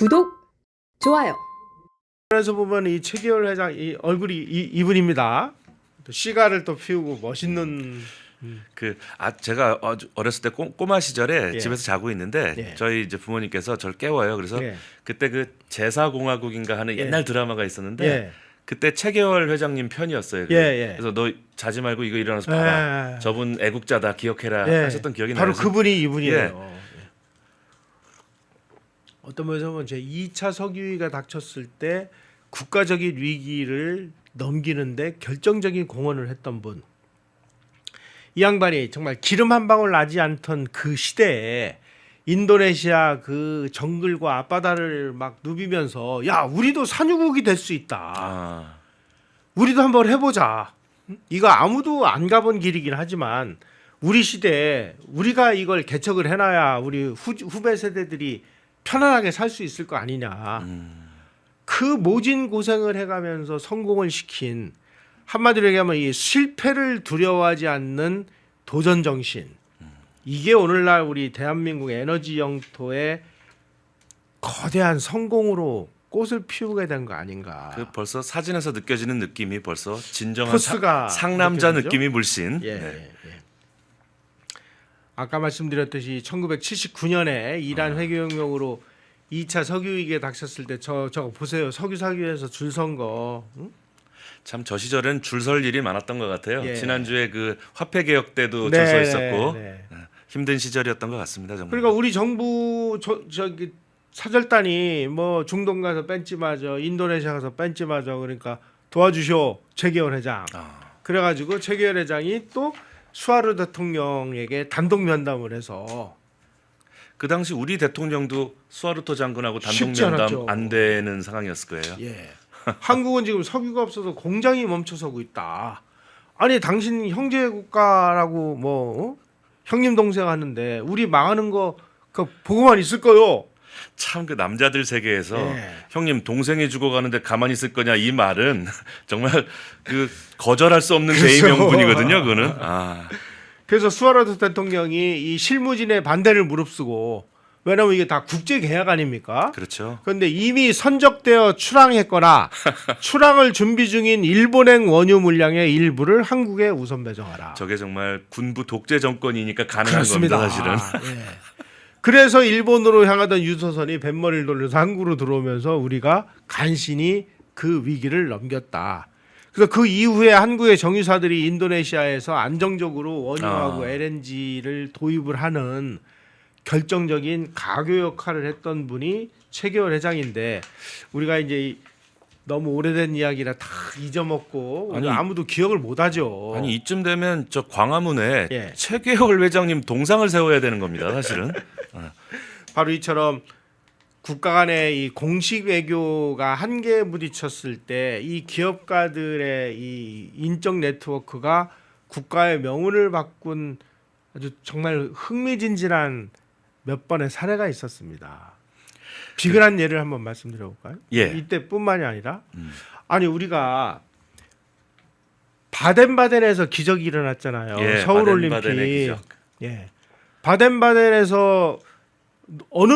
구독, 좋아요. 그래서 보면 이 최기열 회장 이 얼굴이 이분입니다. 또 시가를 또 피우고 멋있는 제가 어렸을 때 꼬마 시절에 예. 집에서 자고 있는데 예. 저희 이제 부모님께서 저를 깨워요. 그래서 예. 그때 그 제사공화국인가 하는 예. 옛날 드라마가 있었는데 예. 그때 최계월 회장님 편이었어요. 예, 예. 그래서 너 자지 말고 이거 일어나서 봐라. 예. 저분 애국자다 기억해라 예. 하셨던 기억이 바로 나요. 그분이 이분이에요. 예. 예. 어떤 면에서 보면 제 2차 석유위기가 닥쳤을 때 국가적인 위기를 넘기는데 결정적인 공헌을 했던 분. 이 양반이 정말 기름 한 방울 나지 않던 그 시대에 인도네시아 그 정글과 앞바다를 막 누비면서 야 우리도 산유국이 될 수 있다. 아, 우리도 한번 해보자. 이거 아무도 안 가본 길이긴 하지만 우리 시대에 우리가 이걸 개척을 해놔야 우리 후배 세대들이 편안하게 살 수 있을 거 아니냐. 그 모진 고생을 해가면서 성공을 시킨 한마디로 얘기하면 이 실패를 두려워하지 않는 도전 정신. 이게 오늘날 우리 대한민국 에너지 영토의 거대한 성공으로 꽃을 피우게 된 거 아닌가. 그 벌써 사진에서 느껴지는 느낌이 벌써 진정한 포스가 상남자 느껴지죠? 느낌이 물씬. 예, 네. 예. 아까 말씀드렸듯이 1979년에 이란 회계혁명으로 2차 석유위기에 닥쳤을 때 저거 보세요. 석유 사기 위해서 줄 선 거. 응? 참 저 시절엔 줄 설 일이 많았던 것 같아요. 예. 지난주에 그 화폐 개혁 때도 네, 줄 서 있었고 네. 힘든 시절이었던 것 같습니다. 정말. 그러니까 우리 정부 저기 사절단이 뭐 중동 가서 벤치 맞아, 인도네시아 가서 벤치 맞아, 그러니까 도와주쇼 최기열 회장. 그래가지고 최기열 회장이 또 수하르 대통령에게 단독 면담을 해서 그 당시 우리 대통령도 수하르토 장군하고 단독 쉽지 면담 않았죠. 안 되는 상황이었을 거예요. 예. 한국은 지금 석유가 없어서 공장이 멈춰서고 있다. 아니 당신 형제 국가라고 뭐 형님 동생 하는데 우리 망하는 거 그 보고만 있을 거요. 참 그 남자들 세계에서 예. 형님 동생이 죽어가는데 가만히 있을 거냐 이 말은 정말 그 거절할 수 없는 대의명분이거든요. 그거는. 그래서 수하르토 대통령이 이 실무진의 반대를 무릅쓰고 왜냐하면 이게 다 국제 계약 아닙니까? 그렇죠. 그런데 이미 선적되어 출항했거나 출항을 준비 중인 일본행 원유 물량의 일부를 한국에 우선 배정하라. 저게 정말 군부 독재 정권이니까 가능한 그렇습니다. 겁니다. 사실은. 예. 그래서 일본으로 향하던 유조선이 뱃머리를 돌려서 한국으로 들어오면서 우리가 간신히 그 위기를 넘겼다. 그래서 그 이후에 한국의 정유사들이 인도네시아에서 안정적으로 원유하고 LNG를 도입을 하는 결정적인 가교 역할을 했던 분이 최기열 회장인데 우리가 이제 너무 오래된 이야기라 다 잊어먹고 아니, 아무도 기억을 못하죠. 아니 이쯤 되면 저 광화문에 예. 최계월 회장님 동상을 세워야 되는 겁니다. 사실은. 바로 이처럼 국가 간의 이 공식 외교가 한계에 부딪혔을 때 이 기업가들의 이 인적 네트워크가 국가의 명운을 바꾼 아주 정말 흥미진진한 몇 번의 사례가 있었습니다. 비근한 예를 한번 말씀드려볼까요? 예. 이때뿐만이 아니라 아니 우리가 바덴바덴에서 기적이 일어났잖아요. 예, 서울 올림픽. 바덴바덴의 기적. 예. 바덴바덴에서 어느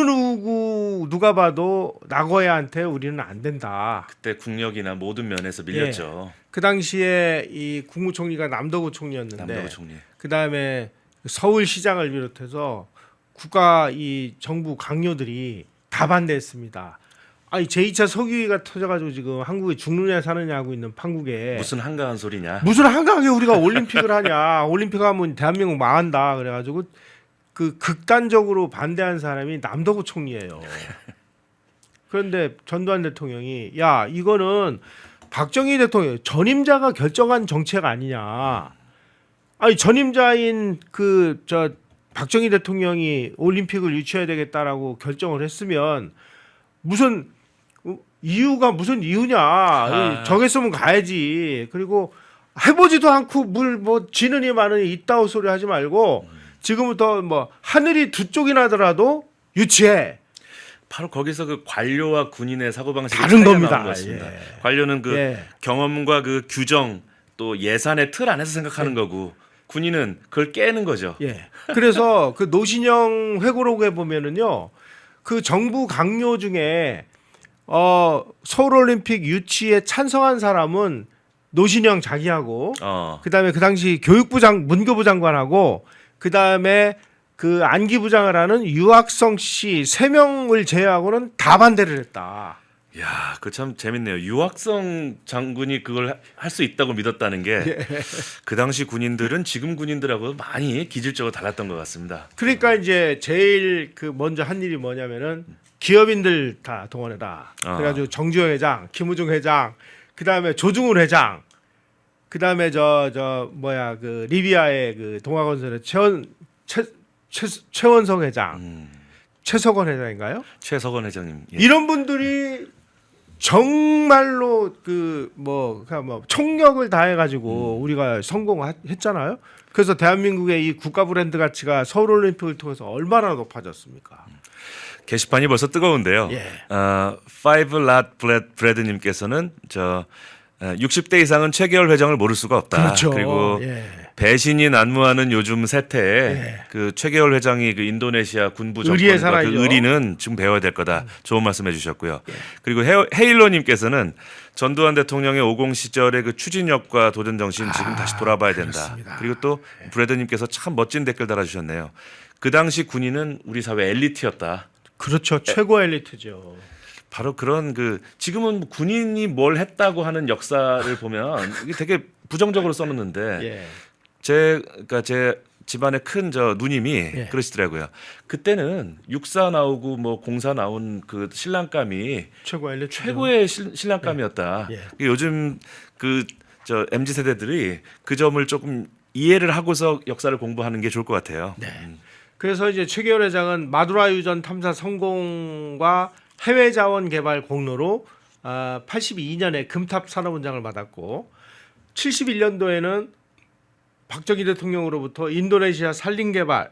누가 봐도 나고야한테 우리는 안 된다. 그때 국력이나 모든 면에서 밀렸죠. 그 당시에 이 국무총리가 남도구 총리였는데 남도구 총리. 그 다음에 서울시장을 비롯해서 국가 이 정부 강요들이 다 반대했습니다. 아니 제2차 석유위기가 터져가지고 지금 한국에 죽느냐 사느냐 하고 있는 판국에 무슨 한가한 소리냐. 무슨 한가하게 우리가 올림픽을 하냐. 올림픽 하면 대한민국 망한다. 그래가지고 그 극단적으로 반대한 사람이 남도구 총리예요. 그런데 전두환 대통령이 야 이거는 박정희 대통령 전임자가 결정한 정책 아니냐. 아니 전임자인 그 박정희 대통령이 올림픽을 유치해야 되겠다라고 결정을 했으면 무슨 이유가 무슨 이유냐. 정했으면 가야지. 그리고 해보지도 않고 뭐 지느니 마느니 이따오 소리 하지 말고 지금부터 뭐 하늘이 두 쪽이 나더라도 유치해. 바로 거기서 그 관료와 군인의 사고방식이 다른 차이가 겁니다. 나온 것 같습니다. 예. 관료는 그 예. 경험과 그 규정 또 예산의 틀 안에서 생각하는 거고 군인은 그걸 깨는 거죠. 예. 그래서 그 노신영 회고록에 보면은요. 그 정부 강요 중에 서울올림픽 유치에 찬성한 사람은 노신영 자기하고 그다음에 그 당시 문교부 장관하고 그다음에 그 안기부장을 하는 유학성 씨 3명을 제외하고는 다 반대를 했다. 야, 그 참 재밌네요. 유학성 장군이 그걸 할 수 있다고 믿었다는 게 그 당시 군인들은 지금 군인들하고 많이 기질적으로 달랐던 것 같습니다. 그러니까 이제 제일 그 먼저 한 일이 뭐냐면은 기업인들 다 동원해라. 그래가지고 정주영 회장, 김우중 회장, 그다음에 조중훈 회장, 그다음에 그 리비아의 그 동아건설의 최원성 회장, 최석원 회장인가요? 최석원 회장님. 예. 이런 분들이 정말로 총력을 다해가지고 우리가 성공했잖아요. 그래서 대한민국의 이 국가 브랜드 가치가 서울올림픽을 통해서 얼마나 높아졌습니까? 게시판이 벌써 뜨거운데요. 예. Five Lot Bread님께서는 60대 이상은 최계열 회장을 모를 수가 없다. 그렇죠. 그리고 예. 배신이 난무하는 요즘 세태에 예. 그 최계열 회장이 그 인도네시아 군부 의리에 정권과 그 살아야죠. 의리는 지금 배워야 될 거다. 좋은 말씀해 주셨고요. 그리고 헤일로님께서는 전두환 대통령의 50 시절의 그 추진력과 도전 정신 지금 다시 돌아봐야 된다. 그렇습니다. 그리고 또 브래드님께서 참 멋진 댓글 달아주셨네요. 그 당시 군인은 우리 사회 엘리트였다. 그렇죠. 최고 엘리트죠. 바로 그런 그 지금은 군인이 뭘 했다고 하는 역사를 보면 이게 되게 부정적으로 써놓는데 예. 제 집안의 큰 누님이 예. 그러시더라고요. 그때는 육사 나오고 뭐 공사 나온 그 신랑감이 최고 엘리트 최고의 신랑감이었다. 예. 요즘 MZ 세대들이 그 점을 조금 이해를 하고서 역사를 공부하는 게 좋을 것 같아요. 네. 그래서 이제 최계열 회장은 마두라 유전 탐사 성공과 해외 자원 개발 공로로 82년에 금탑 산업훈장을 받았고 71년도에는 박정희 대통령으로부터 인도네시아 산림 개발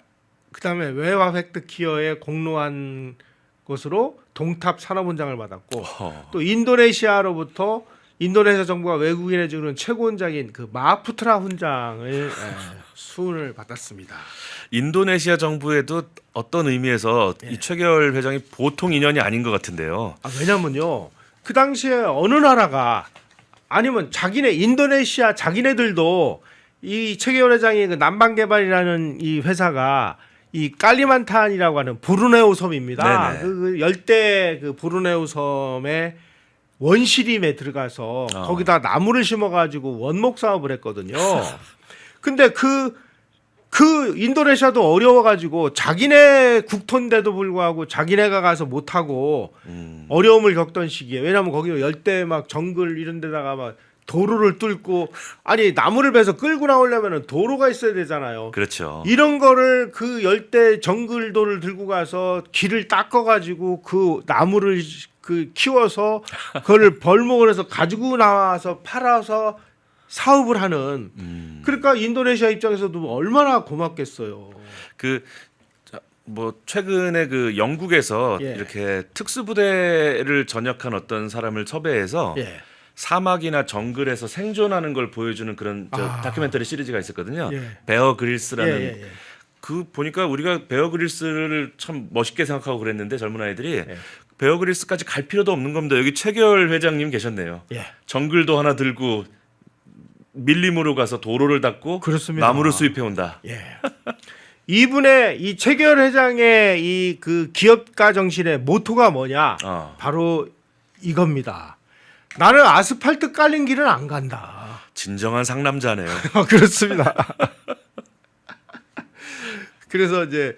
그다음에 외화 획득 기여에 공로한 것으로 동탑 산업훈장을 받았고 또 인도네시아로부터 인도네시아 정부가 외국인에 주는 최고 훈장인 그 마하푸트라 훈장을 수훈을 받았습니다. 인도네시아 정부에도 어떤 의미에서 이 최계열 회장이 보통 인연이 아닌 것 같은데요. 왜냐면요. 그 당시에 어느 나라가 아니면 인도네시아 자기네들도 이 최계열 회장의 그 남방개발이라는 이 회사가 이 깔리만탄이라고 하는 보르네오 섬입니다. 네네. 그 열대 그 보르네오 섬에 원시림에 들어가서 거기다 나무를 심어가지고 원목 사업을 했거든요. 근데 그 인도네시아도 어려워가지고 자기네 국토인데도 불구하고 자기네가 가서 못하고 어려움을 겪던 시기에 왜냐하면 거기 열대 막 정글 이런 데다가 막 도로를 뚫고 아니 나무를 베서 끌고 나오려면 도로가 있어야 되잖아요. 그렇죠. 이런 거를 그 열대 정글도를 들고 가서 길을 닦아가지고 그 나무를 그 키워서 그걸 벌목을 해서 가지고 나와서 팔아서 사업을 하는 그러니까 인도네시아 입장에서도 얼마나 고맙겠어요. 최근에 그 영국에서 예. 이렇게 특수부대를 전역한 어떤 사람을 섭외해서 예. 사막이나 정글에서 생존하는 걸 보여주는 그런 다큐멘터리 시리즈가 있었거든요. 예. 베어 그릴스라는 예. 그 보니까 우리가 베어 그릴스를 참 멋있게 생각하고 그랬는데 젊은 아이들이 베어 그릴스까지 갈 필요도 없는 겁니다. 여기 최계열 회장님 계셨네요. 예. 정글도 하나 들고 밀림으로 가서 도로를 닦고 그렇습니다. 나무를 수입해 온다. 예. 이분의 이 최계열 회장의 이 그 기업가 정신의 모토가 뭐냐? 바로 이겁니다. 나는 아스팔트 깔린 길은 안 간다. 진정한 상남자네요. 그렇습니다. 그래서 이제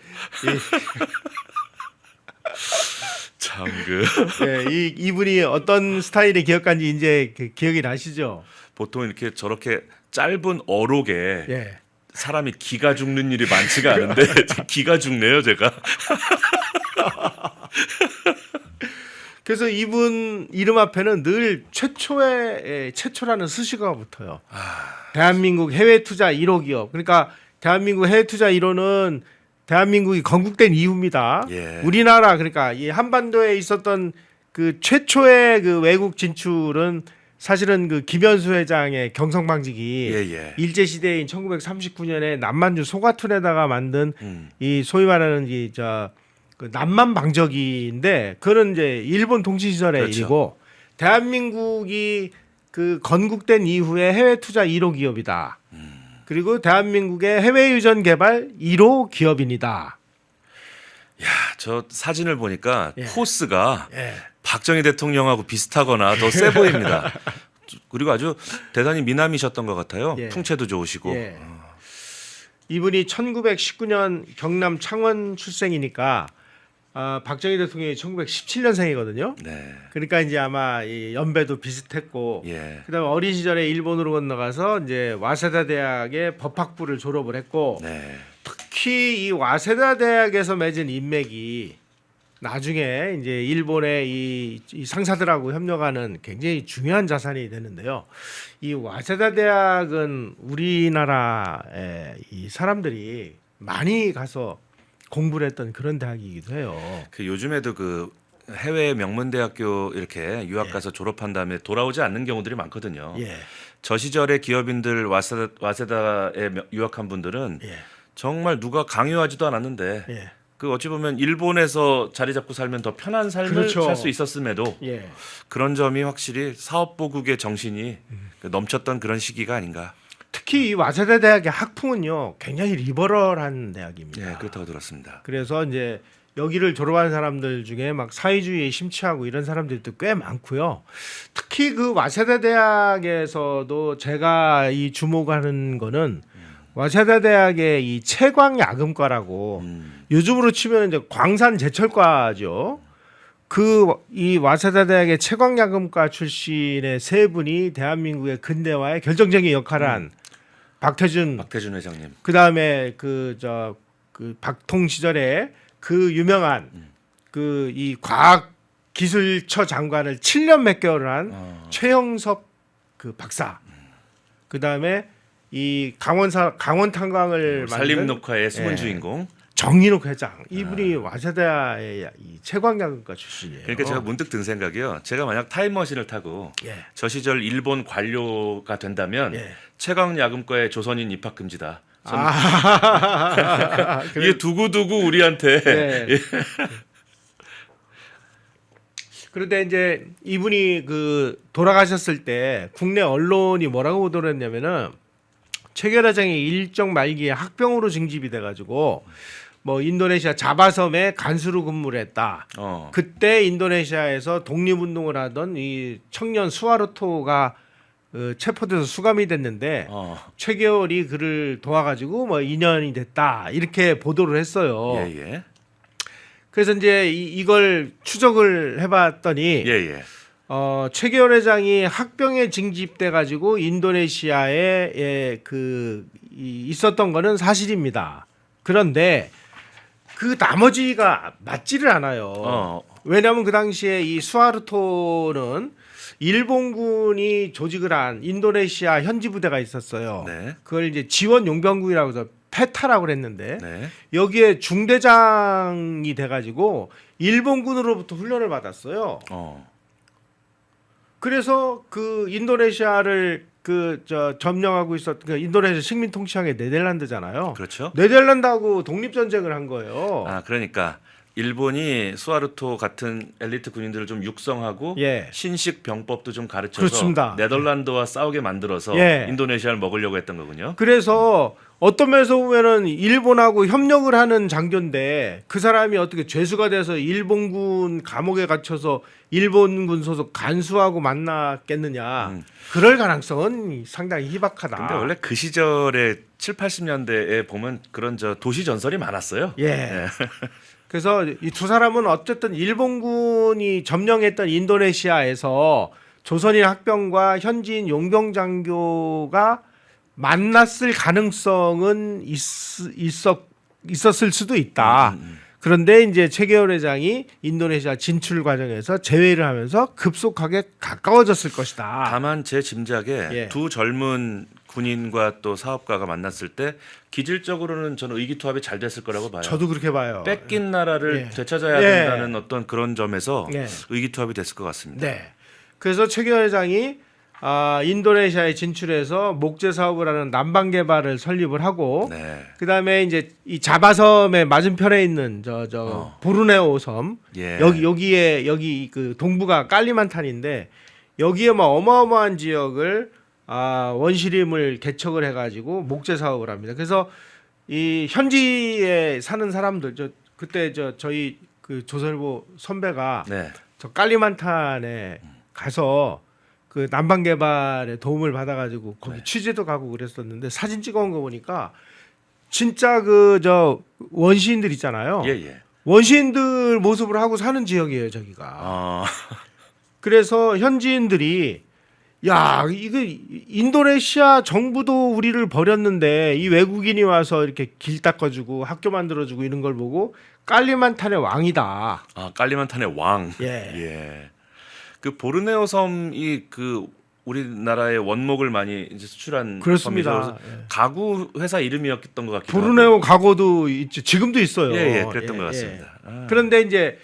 이분이 어떤 스타일의 기업가인지 이제 기억이 나시죠? 보통 이렇게 저렇게 짧은 어록에 예. 사람이 기가 죽는 일이 많지가 않은데 기가 죽네요, 제가. 그래서 이분 이름 앞에는 늘 최초라는 수식어가 붙어요. 대한민국 해외 투자 1호 기업. 그러니까 대한민국 해외 투자 1호는 대한민국이 건국된 이후입니다. 예. 우리나라 그러니까 이 한반도에 있었던 그 최초의 그 외국 진출은 사실은 그 김현수 회장의 경성방직이 일제 시대인 1939년에 남만주 소가툰에다가 만든 이 소위 말하는 그 남만 방적이인데 그는 이제 일본 통치 시절의 그렇죠. 일이고 대한민국이 그 건국된 이후에 해외 투자 1호 기업이다. 그리고 대한민국의 해외 유전 개발 1호 기업인이다. 저 사진을 보니까 예. 포스가 예. 박정희 대통령하고 비슷하거나 더 세 보입니다. 그리고 아주 대단히 미남이셨던 것 같아요. 예. 풍채도 좋으시고. 예. 이분이 1919년 경남 창원 출생이니까 박정희 대통령이 1917년생이거든요. 네. 그러니까 이제 아마 이 연배도 비슷했고 예. 그다음에 어린 시절에 일본으로 건너가서 이제 와세다 대학의 법학부를 졸업을 했고 네. 특히 이 와세다 대학에서 맺은 인맥이 나중에 이제 일본의 이 상사들하고 협력하는 굉장히 중요한 자산이 되는데요. 이 와세다 대학은 우리나라의 이 사람들이 많이 가서 공부를 했던 그런 대학이기도 해요. 그 요즘에도 그 해외 명문 대학교 이렇게 유학 가서 졸업한 다음에 돌아오지 않는 경우들이 많거든요. 예, 저 시절의 기업인들 와세다에 유학한 분들은 예, 정말 누가 강요하지도 않았는데 예, 그 어찌 보면 일본에서 자리 잡고 살면 더 편한 삶을 그렇죠. 살 수 있었음에도 예. 그런 점이 확실히 사업보국의 정신이 넘쳤던 그런 시기가 아닌가. 특히 이 와세다 대학의 학풍은요 굉장히 리버럴한 대학입니다. 예, 그렇다고 들었습니다. 그래서 이제 여기를 졸업한 사람들 중에 막 사회주의에 심취하고 이런 사람들도 꽤 많고요. 특히 그 와세다 대학에서도 제가 이 주목하는 거는 와세다 대학의 이 채광 야금과라고 요즘으로 치면 이제 광산 제철과죠. 그 이 와세다 대학의 채광 야금과 출신의 세 분이 대한민국의 근대화에 결정적인 역할을 한 박태준 회장님. 그다음에 그 박통 시절에 그 유명한 그 이 과학 기술처 장관을 7년 몇 개월을 한 최영섭 그 박사. 그다음에 이 강원 탄광을 만든 산림녹화의 숨은 예. 주인공. 정인욱 회장. 이분이 와세다의 이 채광야금과 출신이에요. 그러니까 제가 문득 든 생각이요. 제가 만약 타임머신을 타고 예. 저 시절 일본 관료가 된다면 예. 채광 야금과의 조선인 입학 금지다. 그래. 이게 두고두고 우리한테 네. 그런데 이제 이분이 그 돌아가셨을 때 국내 언론이 뭐라고 보도를 했냐면은 최결 회장이 일정 말기에 학병으로 징집이 돼가지고 뭐 인도네시아 자바섬에 간수로 근무를 했다. 그때 인도네시아에서 독립운동을 하던 이 청년 수하르토가 체포돼서 수감이 됐는데 최계월이 그를 도와가지고 뭐 2년이 됐다 이렇게 보도를 했어요. 예. 그래서 이제 이걸 추적을 해봤더니 예. 최계월 회장이 학병에 징집돼 가지고 인도네시아에 있었던 거는 사실입니다. 그런데 그 나머지가 맞지를 않아요. 왜냐하면 그 당시에 이 수하르토는 일본군이 조직을 한 인도네시아 현지 부대가 있었어요. 네. 그걸 이제 지원 용병국이라고 해서 페타라고 그랬는데 네. 여기에 중대장이 돼가지고 일본군으로부터 훈련을 받았어요. 그래서 그 인도네시아를 점령하고 그 인도네시아 식민 통치한 게 네덜란드잖아요. 그렇죠. 네덜란드하고 독립 전쟁을 한 거예요. 그러니까 일본이 수하르토 같은 엘리트 군인들을 좀 육성하고 예. 신식 병법도 좀 가르쳐서 그렇습니다. 네덜란드와 싸우게 만들어서 예. 인도네시아를 먹으려고 했던 거군요. 그래서 어떤 면에서 보면은 일본하고 협력을 하는 장교인데 그 사람이 어떻게 죄수가 돼서 일본군 감옥에 갇혀서 일본군 소속 간수하고 만났겠느냐. 그럴 가능성은 상당히 희박하다. 근데 원래 그 시절에 7, 80년대에 보면 그런 도시 전설이 많았어요. 예. 그래서 이 두 사람은 어쨌든 일본군이 점령했던 인도네시아에서 조선인 학병과 현지인 용병 장교가 만났을 가능성은 있었을 수도 있다. 그런데 이제 최계월 회장이 인도네시아 진출 과정에서 제외를 하면서 급속하게 가까워졌을 것이다. 다만 제 짐작에 예. 두 젊은 군인과 또 사업가가 만났을 때 기질적으로는 저는 의기투합이 잘 됐을 거라고 봐요. 저도 그렇게 봐요. 뺏긴 나라를 예. 되찾아야 예. 된다는 어떤 그런 점에서 예. 의기투합이 됐을 것 같습니다. 네. 그래서 최계월 회장이 인도네시아에 진출해서 목재 사업을 하는 남방 개발을 설립을 하고 네. 그다음에 이제 이 자바섬의 맞은편에 있는 보르네오 섬 예. 여기 그 동부가 깔리만탄인데 여기에 뭐 어마어마한 지역을 원시림을 개척을 해가지고 목재 사업을 합니다. 그래서 이 현지에 사는 사람들 그때 저희 그 조선일보 선배가 네. 저 깔리만탄에 가서 그 남방 개발에 도움을 받아가지고 거기 네. 취재도 가고 그랬었는데 사진 찍어온 거 보니까 진짜 그 원시인들 있잖아요. 예, 예. 원시인들 모습을 하고 사는 지역이에요, 저기가. 그래서 현지인들이 야, 이거 인도네시아 정부도 우리를 버렸는데 이 외국인이 와서 이렇게 길 닦아주고 학교 만들어주고 이런 걸 보고 깔리만탄의 왕이다. 깔리만탄의 왕. 예. 예. 그 보르네오 섬이 그 우리나라의 원목을 많이 이제 수출한 그렇습니다. 섬이죠. 그래서 가구 회사 이름이었던 것 같기도 하고. 보르네오 가고도 있죠. 지금도 있어요. 예, 그랬던 것 같습니다. 그런데 이제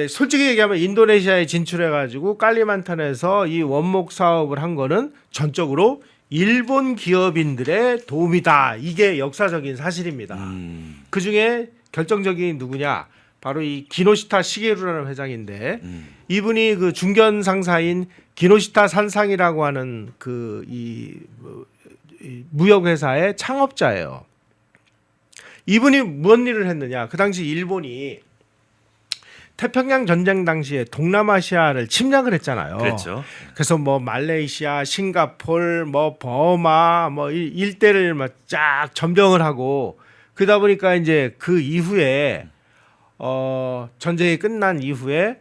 솔직히 얘기하면 인도네시아에 진출해가지고 깔리만탄에서 이 원목 사업을 한 거는 전적으로 일본 기업인들의 도움이다. 이게 역사적인 사실입니다. 그 중에 결정적인 누구냐? 바로 이 기노시타 시게루라는 회장인데 이분이 그 중견 상사인 기노시타 산상이라고 하는 이 무역 회사의 창업자예요. 이분이 무슨 일을 했느냐? 그 당시 일본이 태평양 전쟁 당시에 동남아시아를 침략을 했잖아요. 그렇죠. 그래서 뭐 말레이시아, 싱가폴, 뭐 버마, 뭐 일대를 막 쫙 점령을 하고 그러다 보니까 이제 그 이후에 전쟁이 끝난 이후에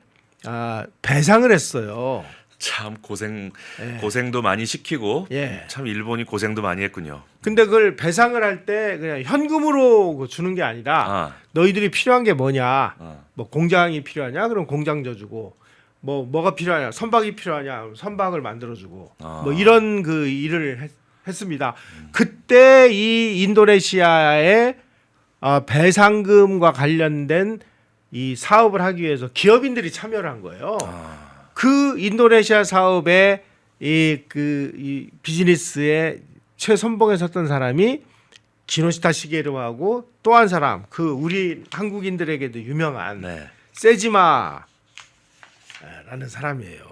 배상을 했어요. 참 고생도 많이 시키고 예. 참 일본이 고생도 많이 했군요. 근데 그걸 배상을 할 때 그냥 현금으로 주는 게 아니라 너희들이 필요한 게 뭐냐? 뭐 공장이 필요하냐? 그럼 공장 줘주고 뭐가 필요하냐? 선박이 필요하냐? 그럼 선박을 만들어주고 뭐 이런 그 일을 했습니다. 그때 이 인도네시아의 배상금과 관련된 이 사업을 하기 위해서 기업인들이 참여를 한 거예요. 그 인도네시아 사업의 이 비즈니스의 최선봉에 섰던 사람이 기노시타 시게루하고 또 한 사람 그 우리 한국인들에게도 유명한 세지마라는 사람이에요.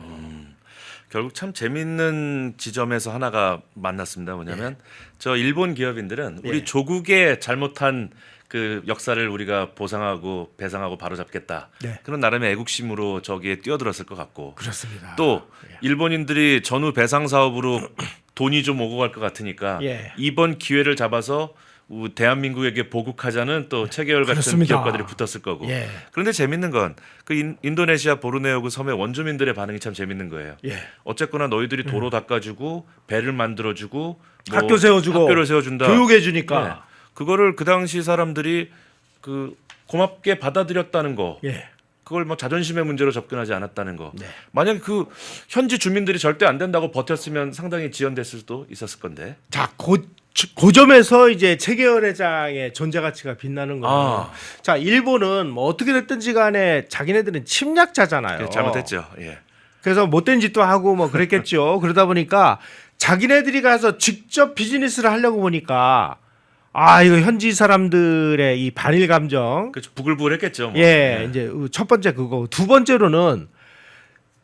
결국 참 재밌는 지점에서 하나가 만났습니다. 뭐냐면 저 일본 기업인들은 우리 조국의 잘못한 그 역사를 우리가 보상하고 배상하고 바로잡겠다. 그런 나름의 애국심으로 저기에 뛰어들었을 것 같고. 그렇습니다. 또 일본인들이 전후 배상 사업으로 돈이 좀 오고 갈 것 같으니까 이번 기회를 잡아서 대한민국에게 보국하자는 또 체계열 같은 그렇습니다. 기업가들이 붙었을 거고. 그런데 재밌는 건 그 인도네시아 보르네오 그 섬의 원주민들의 반응이 참 재밌는 거예요. 어쨌거나 너희들이 도로 닦아주고 배를 만들어주고 학교 세워주고 학교를 세워준다. 교육해주니까 그거를 그 당시 사람들이 그 고맙게 받아들였다는 거. 그걸 뭐 자존심의 문제로 접근하지 않았다는 거. 만약에 그 현지 주민들이 절대 안 된다고 버텼으면 상당히 지연됐을 수도 있었을 건데. 자, 그 점에서 이제 체계열 회장의 존재 가치가 빛나는 거예요. 자, 일본은 뭐 어떻게 됐든지 간에 자기네들은 침략자잖아요. 잘못했죠. 그래서 못된 짓도 하고 뭐 그랬겠죠. 그러다 보니까 자기네들이 가서 직접 비즈니스를 하려고 보니까 이거 현지 사람들의 이 반일 감정. 그렇죠. 부글부글했겠죠. 뭐. 이제 첫 번째 그거. 두 번째로는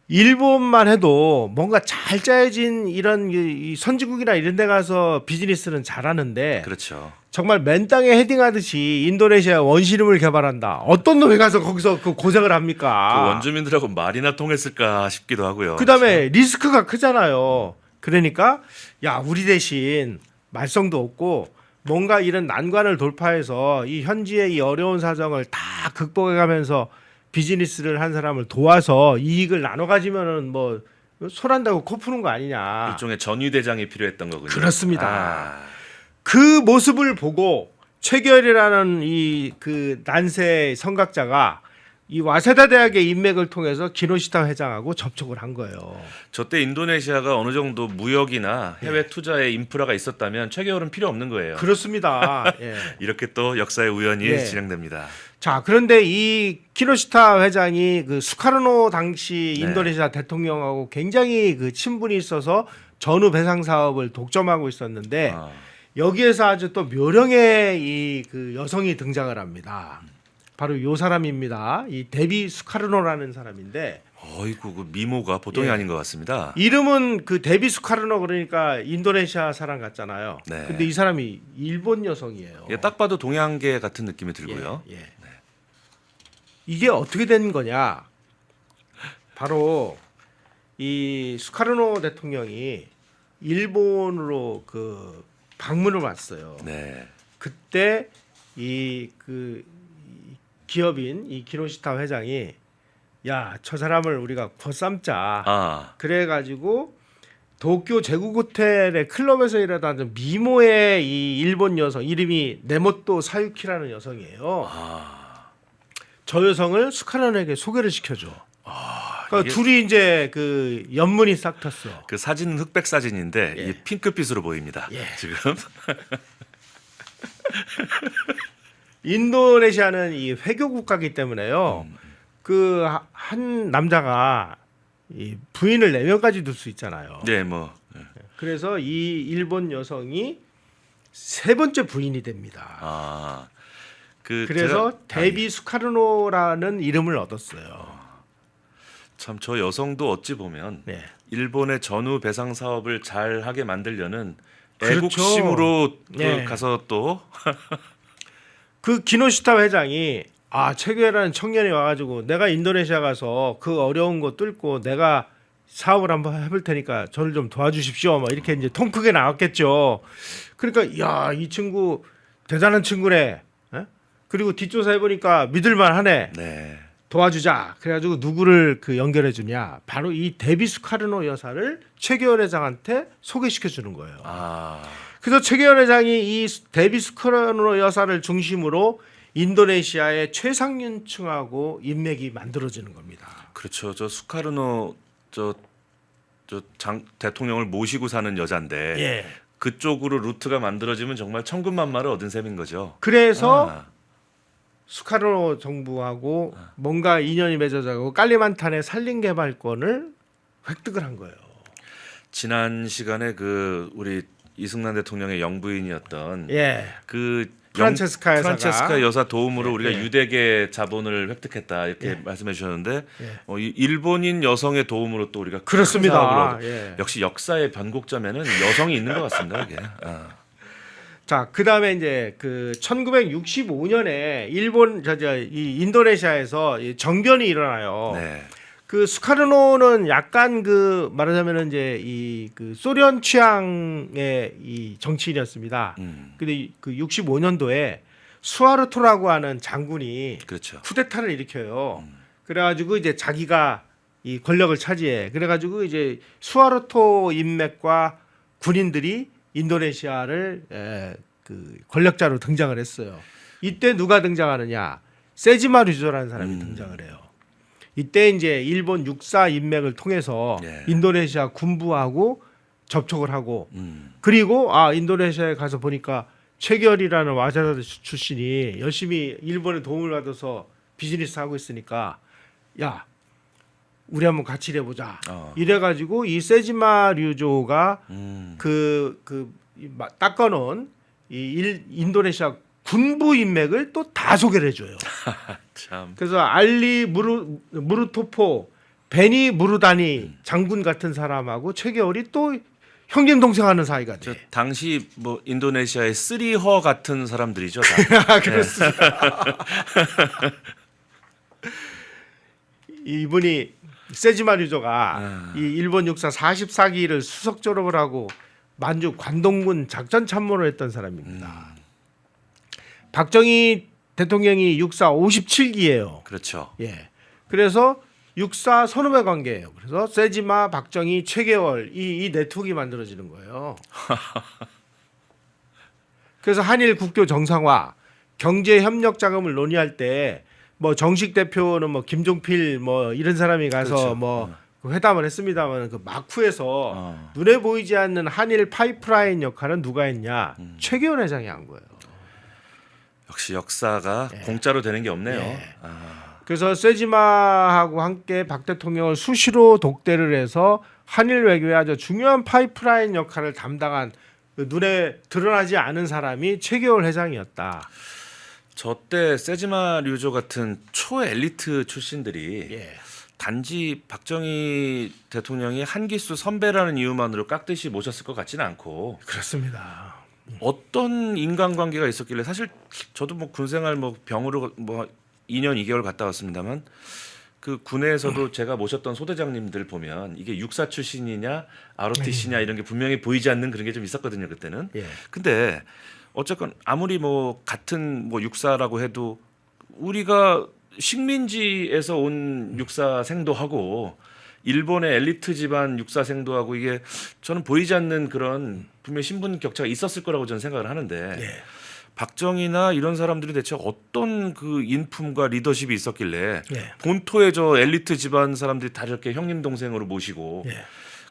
일본만 해도 뭔가 잘 짜여진 이런 이 선진국이나 이런 데 가서 비즈니스는 잘하는데 그렇죠. 정말 맨 땅에 헤딩하듯이 인도네시아 원시림을 개발한다. 어떤 놈이 가서 거기서 그 고생을 합니까? 그 원주민들하고 말이나 통했을까 싶기도 하고요. 그다음에 리스크가 크잖아요. 그러니까 야, 우리 대신 말썽도 없고 뭔가 이런 난관을 돌파해서 이 현지의 이 어려운 사정을 다 극복해가면서 비즈니스를 한 사람을 도와서 이익을 나눠 가지면은 뭐 소란다고 코 푸는 거 아니냐. 일종의 전위대장이 필요했던 거군요. 그렇습니다. 그 모습을 보고 최결이라는 이 그 난세 선각자가 이 와세다 대학의 인맥을 통해서 기노시타 회장하고 접촉을 한 거예요. 저때 인도네시아가 어느 정도 무역이나 해외 투자에 인프라가 있었다면 최계월은 필요 없는 거예요. 그렇습니다. 예. 이렇게 또 역사의 우연이 예. 진행됩니다. 자, 그런데 이 기노시타 회장이 그 수카르노 당시 네. 인도네시아 대통령하고 굉장히 그 친분이 있어서 전후 배상 사업을 독점하고 있었는데 아, 여기에서 아주 또 묘령의 이 그 여성이 등장을 합니다. 바로 요 사람입니다. 이 데비 수카르노라는 사람인데 어이구 그 미모가 보통이 예. 아닌 것 같습니다. 이름은 그 데비 수카르노 그러니까 인도네시아 사람 같잖아요. 네. 근데 이 사람이 일본 여성이에요. 예, 딱 봐도 동양계 같은 느낌이 들고요. 예, 예. 이게 어떻게 된 거냐? 바로 이 수카르노 대통령이 일본으로 그 방문을 왔어요. 네. 그때 이 그 기업인 이 기노시타 회장이 야, 저 사람을 우리가 거쌈자. 아, 그래가지고 도쿄 제국 호텔의 클럽에서 일하던 미모의 이 일본 여성 이름이 네모토 사유키라는 여성이에요. 아, 저 여성을 스카르노에게 소개를 시켜줘. 그러니까 이게- 둘이 이제 그 연문이 싹 텄어. 그 사진은 흑백 사진인데 예. 이 핑크빛으로 보입니다. 예. 지금 인도네시아는 이 회교 국가이기 때문에요. 그 한 남자가 이 부인을 4명까지 둘 수 있잖아요. 네, 뭐 그래서 이 일본 여성이 세 번째 부인이 됩니다. 아, 그 그래서 제가- 데비 수카르노라는 이름을 얻었어요. 참 저 여성도 어찌 보면 네. 일본의 전후 배상 사업을 잘 하게 만들려는 그렇죠. 애국심으로 네. 가서 또 그 기노시타 회장이 최규혜라는 청년이 와가지고 내가 인도네시아 가서 그 어려운 거 뚫고 내가 사업을 한번 해볼 테니까 저를 좀 도와주십시오. 막 이렇게 이제 통 크게 나왔겠죠. 그러니까 야, 이 친구 대단한 친구네. 에? 그리고 뒷조사해 보니까 믿을만하네. 네. 도와주자. 그래가지고 누구를 그 연결해 주냐? 바로 이 데비 수카르노 여사를 최규현 회장한테 소개시켜 주는 거예요. 아, 그래서 최규현 회장이 이 데비 수카르노 여사를 중심으로 인도네시아의 최상류층하고 인맥이 만들어지는 겁니다. 그렇죠. 저 수카르노 대통령을 모시고 사는 여잔데 예. 그쪽으로 루트가 만들어지면 정말 천군만마를 얻은 셈인 거죠. 그래서 아, 수카르노 정부하고 뭔가 인연이 맺어져고 깔리만탄의 산림개발권을 획득을 한 거예요. 지난 시간에 그 우리 이승만 대통령의 영부인이었던 예. 그 프란체스카 여사가 프란체스카 여사 도움으로 예, 우리가 예. 유대계 자본을 획득했다 이렇게 예. 말씀해 주셨는데 예. 이 일본인 여성의 도움으로 또 우리가 큰 그렇습니다. 사업을 예. 역시 역사의 변곡점에는 여성이 있는 것 같습니다. 이게. 아. 자, 그다음에 이제 그 1965년에 일본 이 인도네시아에서 이 정변이 일어나요. 네. 그 수카르노는 약간 그 말하자면은 이제 이 그 소련 취향의 이 정치인이었습니다. 근데 그 65년도에 수하르토라고 하는 장군이 그렇죠. 쿠데타를 일으켜요. 그래가지고 이제 자기가 이 권력을 차지해. 그래가지고 이제 수하르토 인맥과 군인들이 인도네시아를 그 권력자로 등장을 했어요. 이때 누가 등장하느냐? 세지마 류조라는 사람이 등장을 해요. 이때 이제 일본 육사 인맥을 통해서 예. 인도네시아 군부하고 접촉을 하고 음. 그리고 인도네시아에 가서 보니까 최결이라는 와자다 출신이 열심히 일본의 도움을 받아서 비즈니스 하고 있으니까 야, 우리 한번 같이 일해보자. 이래가지고 이 세지마 류조가 닦아놓은 이 인도네시아 군부 인맥을 또 다 소개를 해줘요. 참. 그래서 알리 무르토포, 베니 무르다니 장군 같은 사람하고 최겨울이 또 형님 동생하는 사이가 저 돼. 당시 뭐 인도네시아의 쓰리허 같은 사람들이죠. 다. 그렇습니다. 이분이 세지마 류조가 이 일본 육사 44기를 수석 졸업을 하고 만주 관동군 작전 참모를 했던 사람입니다. 박정희 대통령이 육사 57기예요. 그렇죠. 예. 그래서 육사 선후배 관계예요. 그래서 세지마, 박정희, 최계월 이 네트워크가 만들어지는 거예요. 그래서 한일 국교 정상화, 경제 협력 자금을 논의할 때 뭐 정식 대표는 뭐 김종필 뭐 이런 사람이 가서 그렇죠. 뭐 그 회담을 했습니다만 그 마쿠에서 어. 눈에 보이지 않는 한일 파이프라인 역할은 누가 했냐? 최기원 회장이 한 거예요. 역시 역사가 예. 공짜로 되는 게 없네요. 예. 아, 그래서 세지마하고 함께 박 대통령을 수시로 독대를 해서 한일 외교의 아주 중요한 파이프라인 역할을 담당한 그 눈에 드러나지 않은 사람이 최기원 회장이었다. 저 때 세지마 류조 같은 초엘리트 출신들이 예. 단지 박정희 대통령이 한기수 선배라는 이유만으로 깍듯이 모셨을 것 같지는 않고 그렇습니다. 어떤 인간관계가 있었길래 사실 저도 뭐 군생활 뭐 병으로 뭐 2년 2개월 갔다 왔습니다만 그 군에서도 제가 모셨던 소대장님들 보면 이게 육사 출신이냐 ROTC냐 이런 게 분명히 보이지 않는 그런 게 좀 있었거든요 그때는. 예. 근데 어쨌건 아무리 뭐 같은 뭐 육사라고 해도 우리가 식민지에서 온 육사생도 하고 일본의 엘리트 집안 육사생도 하고 이게 저는 보이지 않는 그런 분명 신분 격차가 있었을 거라고 저는 생각을 하는데 예. 박정희나 이런 사람들이 대체 어떤 그 인품과 리더십이 있었길래 예. 본토의 저 엘리트 집안 사람들이 다 이렇게 형님 동생으로 모시고 예.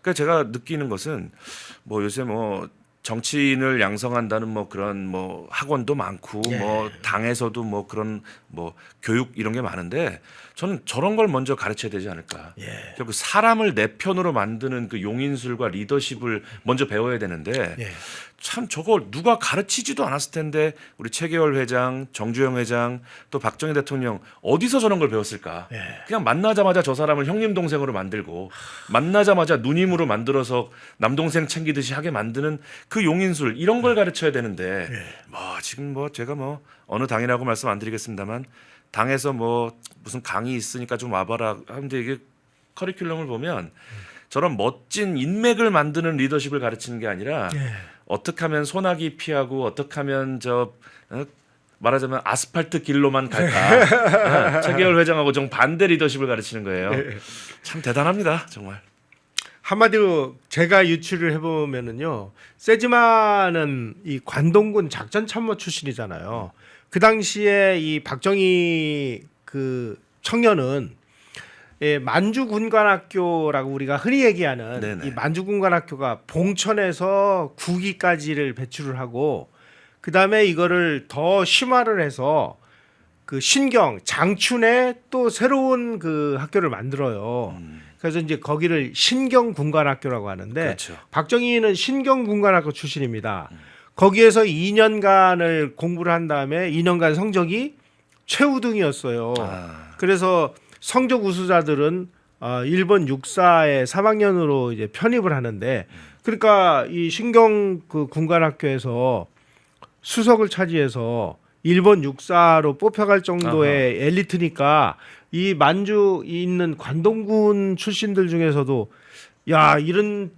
그러니까 제가 느끼는 것은 뭐 요새 뭐 정치인을 양성한다는 뭐 그런 뭐 학원도 많고 예. 뭐 당에서도 뭐 그런 뭐 교육 이런 게 많은데 저는 저런 걸 먼저 가르쳐야 되지 않을까. 예. 결국 사람을 내 편으로 만드는 그 용인술과 리더십을 먼저 배워야 되는데 예. 참 저걸 누가 가르치지도 않았을 텐데 우리 최계월 회장, 정주영 회장 또 박정희 대통령 어디서 저런 걸 배웠을까? 예. 그냥 만나자마자 저 사람을 형님 동생으로 만들고 만나자마자 누님으로 만들어서 남동생 챙기듯이 하게 만드는 그 용인술 이런 걸 가르쳐야 되는데 뭐 지금 뭐 제가 뭐 어느 당이라고 말씀 안 드리겠습니다만 당에서 뭐 무슨 강의 있으니까 좀 와봐라 하는데 이게 커리큘럼을 보면 저런 멋진 인맥을 만드는 리더십을 가르치는 게 아니라 예. 어떻게 하면 소나기 피하고 어떻게 하면 말하자면 아스팔트 길로만 갈까 최계월 회장하고 정 반대 리더십을 가르치는 거예요. 참 대단합니다 정말. 한마디로 제가 유추를 해보면은요, 세지마는 이 관동군 작전참모 출신이잖아요. 그 당시에 이 박정희 그 청년은 예, 만주군관학교라고 우리가 흔히 얘기하는 네네. 이 만주군관학교가 봉천에서 구기까지를 배출을 하고 그 다음에 이거를 더 심화를 해서 그 신경 장춘에 또 새로운 그 학교를 만들어요. 그래서 이제 거기를 신경군관학교라고 하는데 그렇죠. 박정희는 신경군관학교 출신입니다. 거기에서 2년간을 공부를 한 다음에 2년간 성적이 최우등이었어요. 아, 그래서 성적 우수자들은 일본 육사의 3학년으로 이제 편입을 하는데 그러니까 이 신경 그 군관학교에서 수석을 차지해서 일본 육사로 뽑혀갈 정도의 엘리트니까 이 만주 있는 관동군 출신들 중에서도 야 이런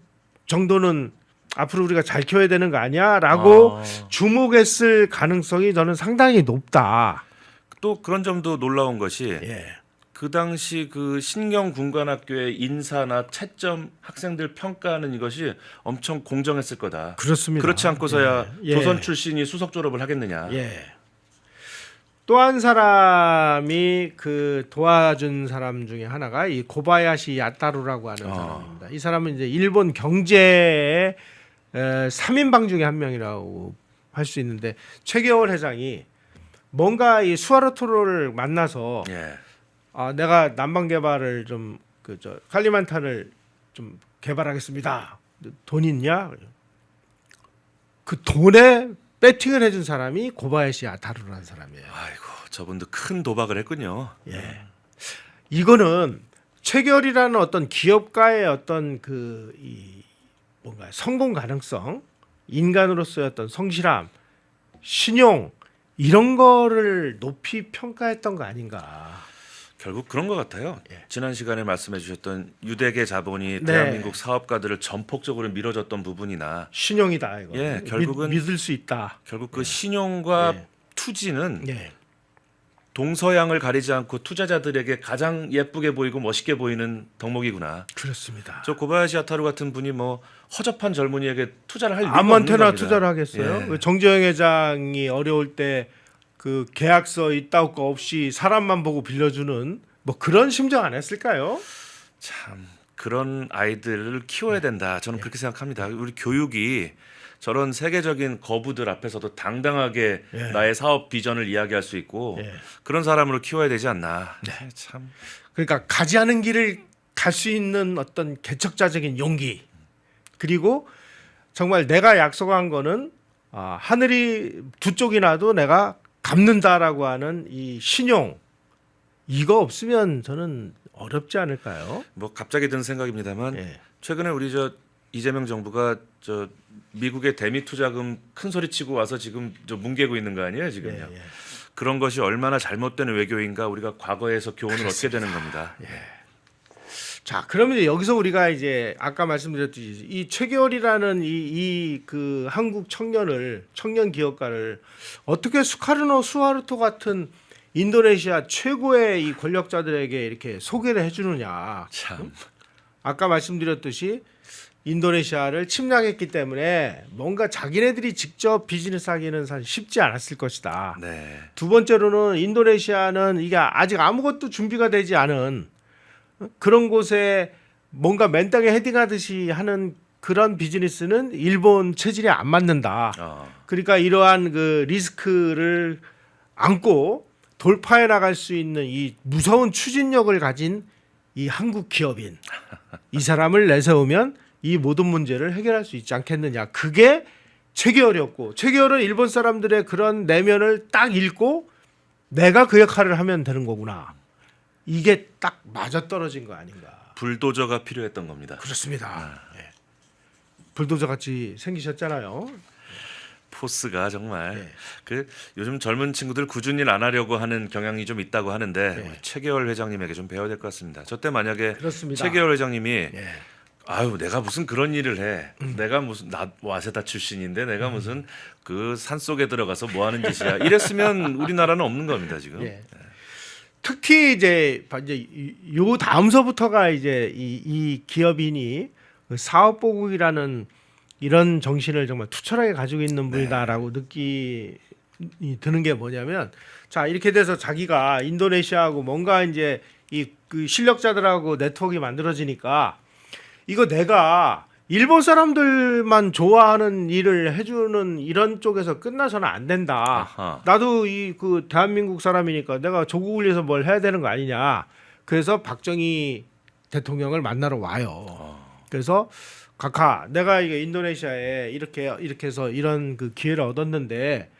정도는 앞으로 우리가 잘 키워야 되는 거 아니야라고 주목했을 가능성이 저는 상당히 높다. 또 그런 점도 놀라운 것이 예. 그 당시 그 신경군관학교의 인사나 채점 학생들 평가하는 이것이 엄청 공정했을 거다. 그렇습니다. 그렇지 않고서야 예. 조선 출신이 수석 졸업을 하겠느냐. 예. 또 한 사람이 그 도와준 사람 중에 하나가 이 고바야시 야타루라고 하는 사람입니다. 이 사람은 이제 일본 경제의 3인방 중에 한 명이라고 할 수 있는데 최계월 회장이 뭔가 이 수하르토를 만나서 예. 내가 남방 개발을 좀 칼리만탄을 좀 개발하겠습니다. 돈 있냐? 그 돈에 배팅을 해준 사람이 고바야시 야타루라는 사람이에요. 아이고 저분도 큰 도박을 했군요. 예. 이거는 최결이라는 어떤 기업가의 어떤 이 뭔가 성공 가능성, 인간으로서의 어떤 성실함, 신용 이런 거를 높이 평가했던 거 아닌가. 결국 그런 것 같아요. 예. 지난 시간에 말씀해 주셨던 유대계 자본이 네. 대한민국 사업가들을 전폭적으로 밀어줬던 부분이나 신용이다 이거. 예, 결국은 믿을 수 있다. 결국 그 신용과 예. 투지는 예. 동서양을 가리지 않고 투자자들에게 가장 예쁘게 보이고 멋있게 보이는 덕목이구나. 그렇습니다. 저 고바야시 야타루 같은 분이 뭐 허접한 젊은이에게 투자를 할 이유가 없는 아무한테나 겁니다. 투자를 하겠어요? 예. 왜 정재영 회장이 어려울 때 그 계약서 있다고 거 없이 사람만 보고 빌려주는 뭐 그런 심정 안 했을까요? 참 그런 아이들을 키워야 된다. 저는 그렇게 생각합니다. 우리 교육이 저런 세계적인 거부들 앞에서도 당당하게 예. 나의 사업 비전을 이야기할 수 있고 예. 그런 사람으로 키워야 되지 않나. 참 그러니까 가지 않은 길을 갈 수 있는 어떤 개척자적인 용기, 그리고 정말 내가 약속한 거는 하늘이 두 쪽이 나도 내가 갚는다라고 하는 이 신용, 이거 없으면 저는 어렵지 않을까요? 뭐 갑자기 든 생각입니다만 예. 최근에 우리 저 이재명 정부가 저 미국의 대미 투자금 큰 소리 치고 와서 지금 저 뭉개고 있는 거 아니에요 지금요? 예, 예. 그런 것이 얼마나 잘못된 외교인가 우리가 과거에서 교훈을 얻게 되는 겁니다. 자, 그러면 이제 여기서 우리가 이제 아까 말씀드렸듯이 이 최계월이라는 그 한국 청년 기업가를 어떻게 수하르토 같은 인도네시아 최고의 이 권력자들에게 이렇게 소개를 해주느냐. 참 아까 말씀드렸듯이 인도네시아를 침략했기 때문에 뭔가 자기네들이 직접 비즈니스 하기는 사실 쉽지 않았을 것이다. 네. 두 번째로는 인도네시아는 이게 아직 아무것도 준비가 되지 않은 그런 곳에 뭔가 맨땅에 헤딩하듯이 하는 그런 비즈니스는 일본 체질에 안 맞는다. 그러니까 이러한 그 리스크를 안고 돌파해 나갈 수 있는 이 무서운 추진력을 가진 이 한국 기업인 이 사람을 내세우면 이 모든 문제를 해결할 수 있지 않겠느냐. 그게 최계열이었고, 최계열은 일본 사람들의 그런 내면을 딱 읽고 내가 그 역할을 하면 되는 거구나. 이게 딱 맞아떨어진 거 아닌가. 불도저가 필요했던 겁니다. 그렇습니다. 예. 불도저 같이 생기셨잖아요. 포스가 정말 네. 그 요즘 젊은 친구들 굳은 일 안 하려고 하는 경향이 좀 있다고 하는데 네. 우리 최계월 회장님에게 좀 배워야 될 것 같습니다. 저 때 만약에 그렇습니다. 최계월 회장님이 예. 아유 내가 무슨 그런 일을 해 내가 무슨 나 와세다 출신인데 내가 무슨 그 산속에 들어가서 뭐 하는 짓이야 이랬으면 우리나라는 없는 겁니다 지금. 예. 특히 이제 요 다음서부터가 이제 이 기업인이 그 사업 보국이라는 이런 정신을 정말 투철하게 가지고 있는 분이다라고 느끼 드는 게 뭐냐면, 자 이렇게 돼서 자기가 인도네시아하고 뭔가 이제 이 그 실력자들하고 네트워크가 만들어지니까 이거 내가 일본 사람들만 좋아하는 일을 해주는 이런 쪽에서 끝나서는 안 된다. 아하. 나도 이 그 대한민국 사람이니까 내가 조국을 위해서 뭘 해야 되는 거 아니냐. 그래서 박정희 대통령을 만나러 와요. 그래서 각하, 내가 이게 인도네시아에 이렇게 해서 이런 그 기회를 얻었는데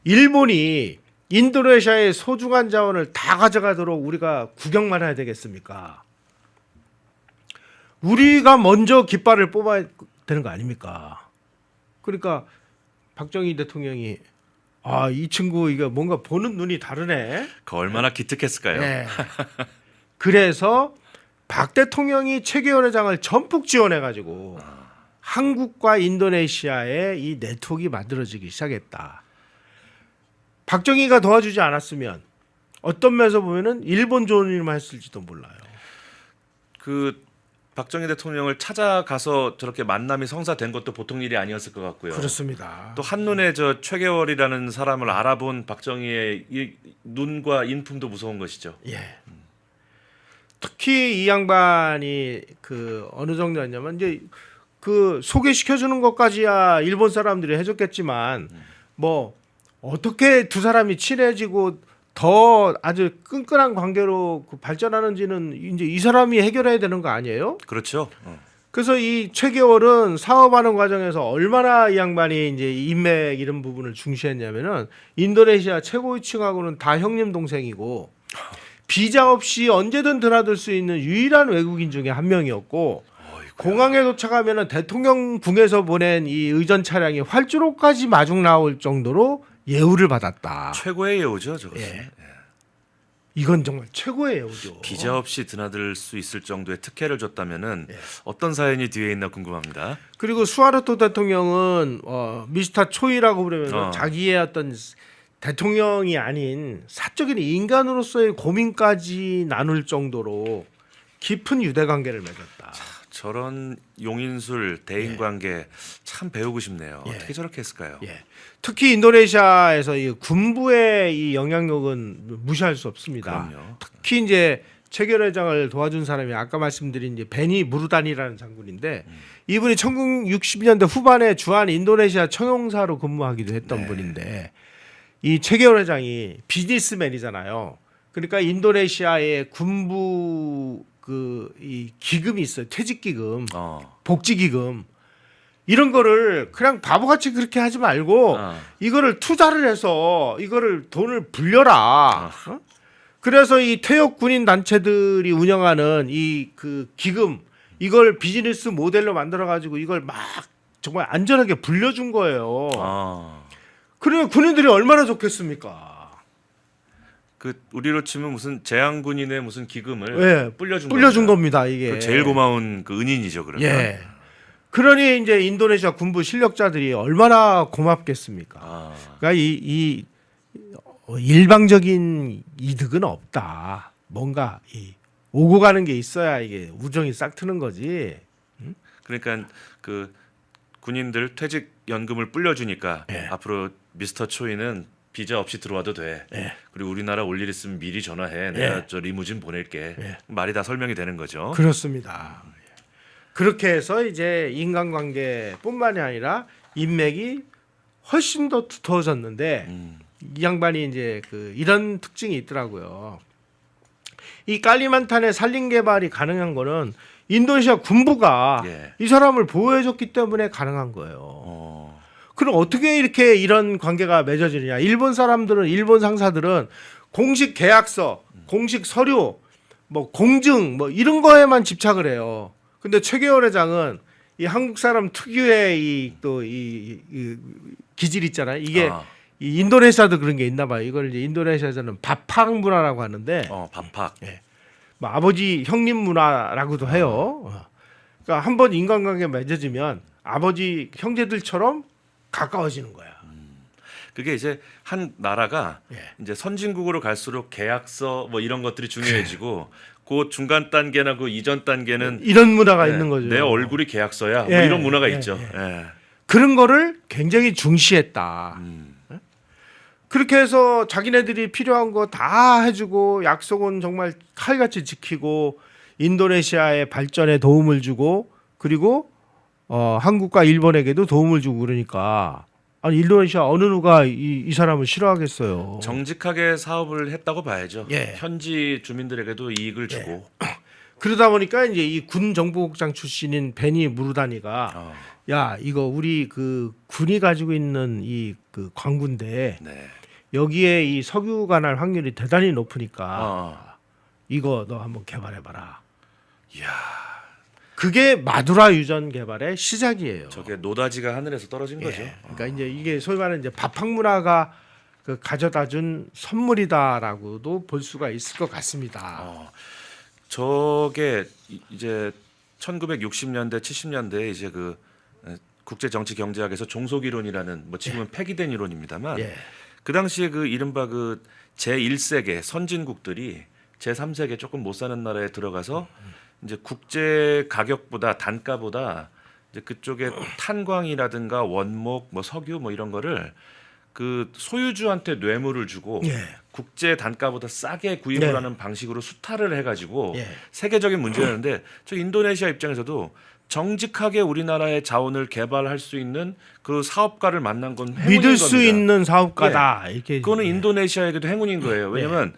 일본이 인도네시아의 소중한 자원을 다 가져가도록 우리가 구경만 해야 되겠습니까? 우리가 먼저 깃발을 뽑아야 되는 거 아닙니까? 그러니까 박정희 대통령이 이 친구 이거 뭔가 보는 눈이 다르네. 그 얼마나 기특했을까요? 네. 그래서 박 대통령이 최계원 회장을 전폭 지원해가지고 한국과 인도네시아의 이 네트워크가 만들어지기 시작했다. 박정희가 도와주지 않았으면 어떤 면에서 보면은 일본 좋은 일만 했을지도 몰라요. 그 박정희 대통령을 찾아가서 저렇게 만남이 성사된 것도 보통 일이 아니었을 것 같고요. 그렇습니다. 또 한눈에 저 최계월이라는 사람을 알아본 박정희의 이 눈과 인품도 무서운 것이죠. 예. 특히 이 양반이 그 어느 정도였냐면 이제 그 소개시켜 주는 것까지야 일본 사람들이 해줬겠지만 뭐 어떻게 두 사람이 친해지고 더 아주 끈끈한 관계로 그 발전하는지는 이제 이 사람이 해결해야 되는 거 아니에요? 그렇죠. 그래서 이 최계월은 사업하는 과정에서 얼마나 이 양반이 이제 인맥 이런 부분을 중시했냐면은 인도네시아 최고위층하고는 다 형님 동생이고 비자 없이 언제든 드나들 수 있는 유일한 외국인 중에 한 명이었고 공항에 도착하면은 대통령 궁에서 보낸 이 의전 차량이 활주로까지 마중 나올 정도로 예우를 받았다. 최고의 예우죠, 저것은. 예. 이건 정말 최고의 예우죠. 비자 없이 드나들 수 있을 정도의 특혜를 줬다면은 예. 어떤 사연이 뒤에 있나 궁금합니다. 그리고 수하르토 대통령은 미스터 초이라고 부르면 자기의 어떤 대통령이 아닌 사적인 인간으로서의 고민까지 나눌 정도로 깊은 유대 관계를 맺었다. 저런 용인술 대인관계 참 배우고 싶네요. 예. 어떻게 저렇게 했을까요? 예. 특히 인도네시아에서 이 군부의 이 영향력은 무시할 수 없습니다. 그럼요. 특히 이제 체결 회장을 도와준 사람이 아까 말씀드린 이제 베니 무르단이라는 장군인데 이분이 1960년대 후반에 주한 인도네시아 청용사로 근무하기도 했던 네. 분인데 이 체결 회장이 비즈니스맨이잖아요. 그러니까 인도네시아의 군부 그 이 기금이 있어요. 퇴직 기금, 복지 기금 이런 거를 그냥 바보같이 그렇게 하지 말고 이거를 투자를 해서 이거를 돈을 불려라. 어? 그래서 이 퇴역 군인 단체들이 운영하는 이 그 기금 이걸 비즈니스 모델로 만들어 가지고 이걸 막 정말 안전하게 불려준 거예요. 그러면 군인들이 얼마나 좋겠습니까? 그 우리로 치면 무슨 재향군인의 무슨 기금을 예, 불려준 겁니다. 이게 그 제일 고마운 그 은인이죠, 그러면. 예. 그러니 이제 인도네시아 군부 실력자들이 얼마나 고맙겠습니까? 그러니까 이 일방적인 이득은 없다. 뭔가 이 오고 가는 게 있어야 이게 우정이 싹 트는 거지. 그러니까 그 군인들 퇴직 연금을 불려주니까 예. 앞으로 미스터 초이는 비자 없이 들어와도 돼. 예. 그리고 우리나라 올 일 있으면 미리 전화해. 내가 저 리무진 보낼게. 예. 말이 다 설명이 되는 거죠. 그렇습니다. 그렇게 해서 이제 인간관계뿐만이 아니라 인맥이 훨씬 더 두터워졌는데 이 양반이 이제 그 이런 특징이 있더라고요. 이 깔리만탄의 산림 개발이 가능한 거는 인도네시아 군부가 예. 이 사람을 보호해줬기 때문에 가능한 거예요. 그럼 어떻게 이렇게 이런 관계가 맺어지느냐? 일본 사람들은 일본 상사들은 공식 계약서, 공식 서류, 뭐 공증 뭐 이런 거에만 집착을 해요. 근데 최계월 회장은 이 한국 사람 특유의 이 또 이 기질 있잖아요. 이게 이 인도네시아도 그런 게 있나 봐요. 이걸 이제 인도네시아에서는 밥학 문화라고 하는데 밥학. 예. 뭐 아버지 형님 문화라고도 해요. 그러니까 한번 인간관계 맺어지면 아버지 형제들처럼 가까워지는 거야. 그게 이제 한 나라가 예. 이제 선진국으로 갈수록 계약서 뭐 이런 것들이 중요해지고 그 중간 단계나 그 이전 단계는 이런 문화가 네, 있는 거죠. 내 얼굴이 계약서야. 뭐 예, 이런 문화가 예, 있죠. 예. 예. 그런 거를 굉장히 중시했다. 그렇게 해서 자기네들이 필요한 거 다 해주고 약속은 정말 칼같이 지키고 인도네시아의 발전에 도움을 주고 그리고 한국과 일본에게도 도움을 주고 그러니까 아니 인도네시아 어느 누가 이 사람을 싫어하겠어요. 정직하게 사업을 했다고 봐야죠. 예. 현지 주민들에게도 이익을 주고. 그러다 보니까 이제 이 군 정보국장 출신인 베니 무르다니가 야 이거 우리 그 군이 가지고 있는 이 그 광군데 네. 여기에 이 석유가 날 확률이 대단히 높으니까 이거 너 한번 개발해봐라. 이야, 그게 마두라 유전 개발의 시작이에요. 저게 노다지가 하늘에서 떨어진 거죠. 그러니까 이제 이게 소위 말하는 이제 밥학 문화가 그 가져다준 선물이다라고도 볼 수가 있을 것 같습니다. 저게 이제 1960년대, 70년대 이제 그 국제 정치 경제학에서 종속 이론이라는 뭐 지금은 폐기된 이론입니다만 예. 그 당시에 그 이른바 그 제1세계 선진국들이 제3세계 조금 못 사는 나라에 들어가서 이제 국제 가격보다 단가보다 이제 그쪽에 탄광이라든가 원목 뭐 석유 뭐 이런 거를 그 소유주한테 뇌물을 주고 예. 국제 단가보다 싸게 구입을 네. 하는 방식으로 수탈을 해가지고 예. 세계적인 문제였는데 저 인도네시아 입장에서도 정직하게 우리나라의 자원을 개발할 수 있는 그 사업가를 만난 건 행운인 믿을 수 겁니다. 있는 사업가다. 이렇게 그거는 인도네시아에게도 행운인 거예요. 왜냐하면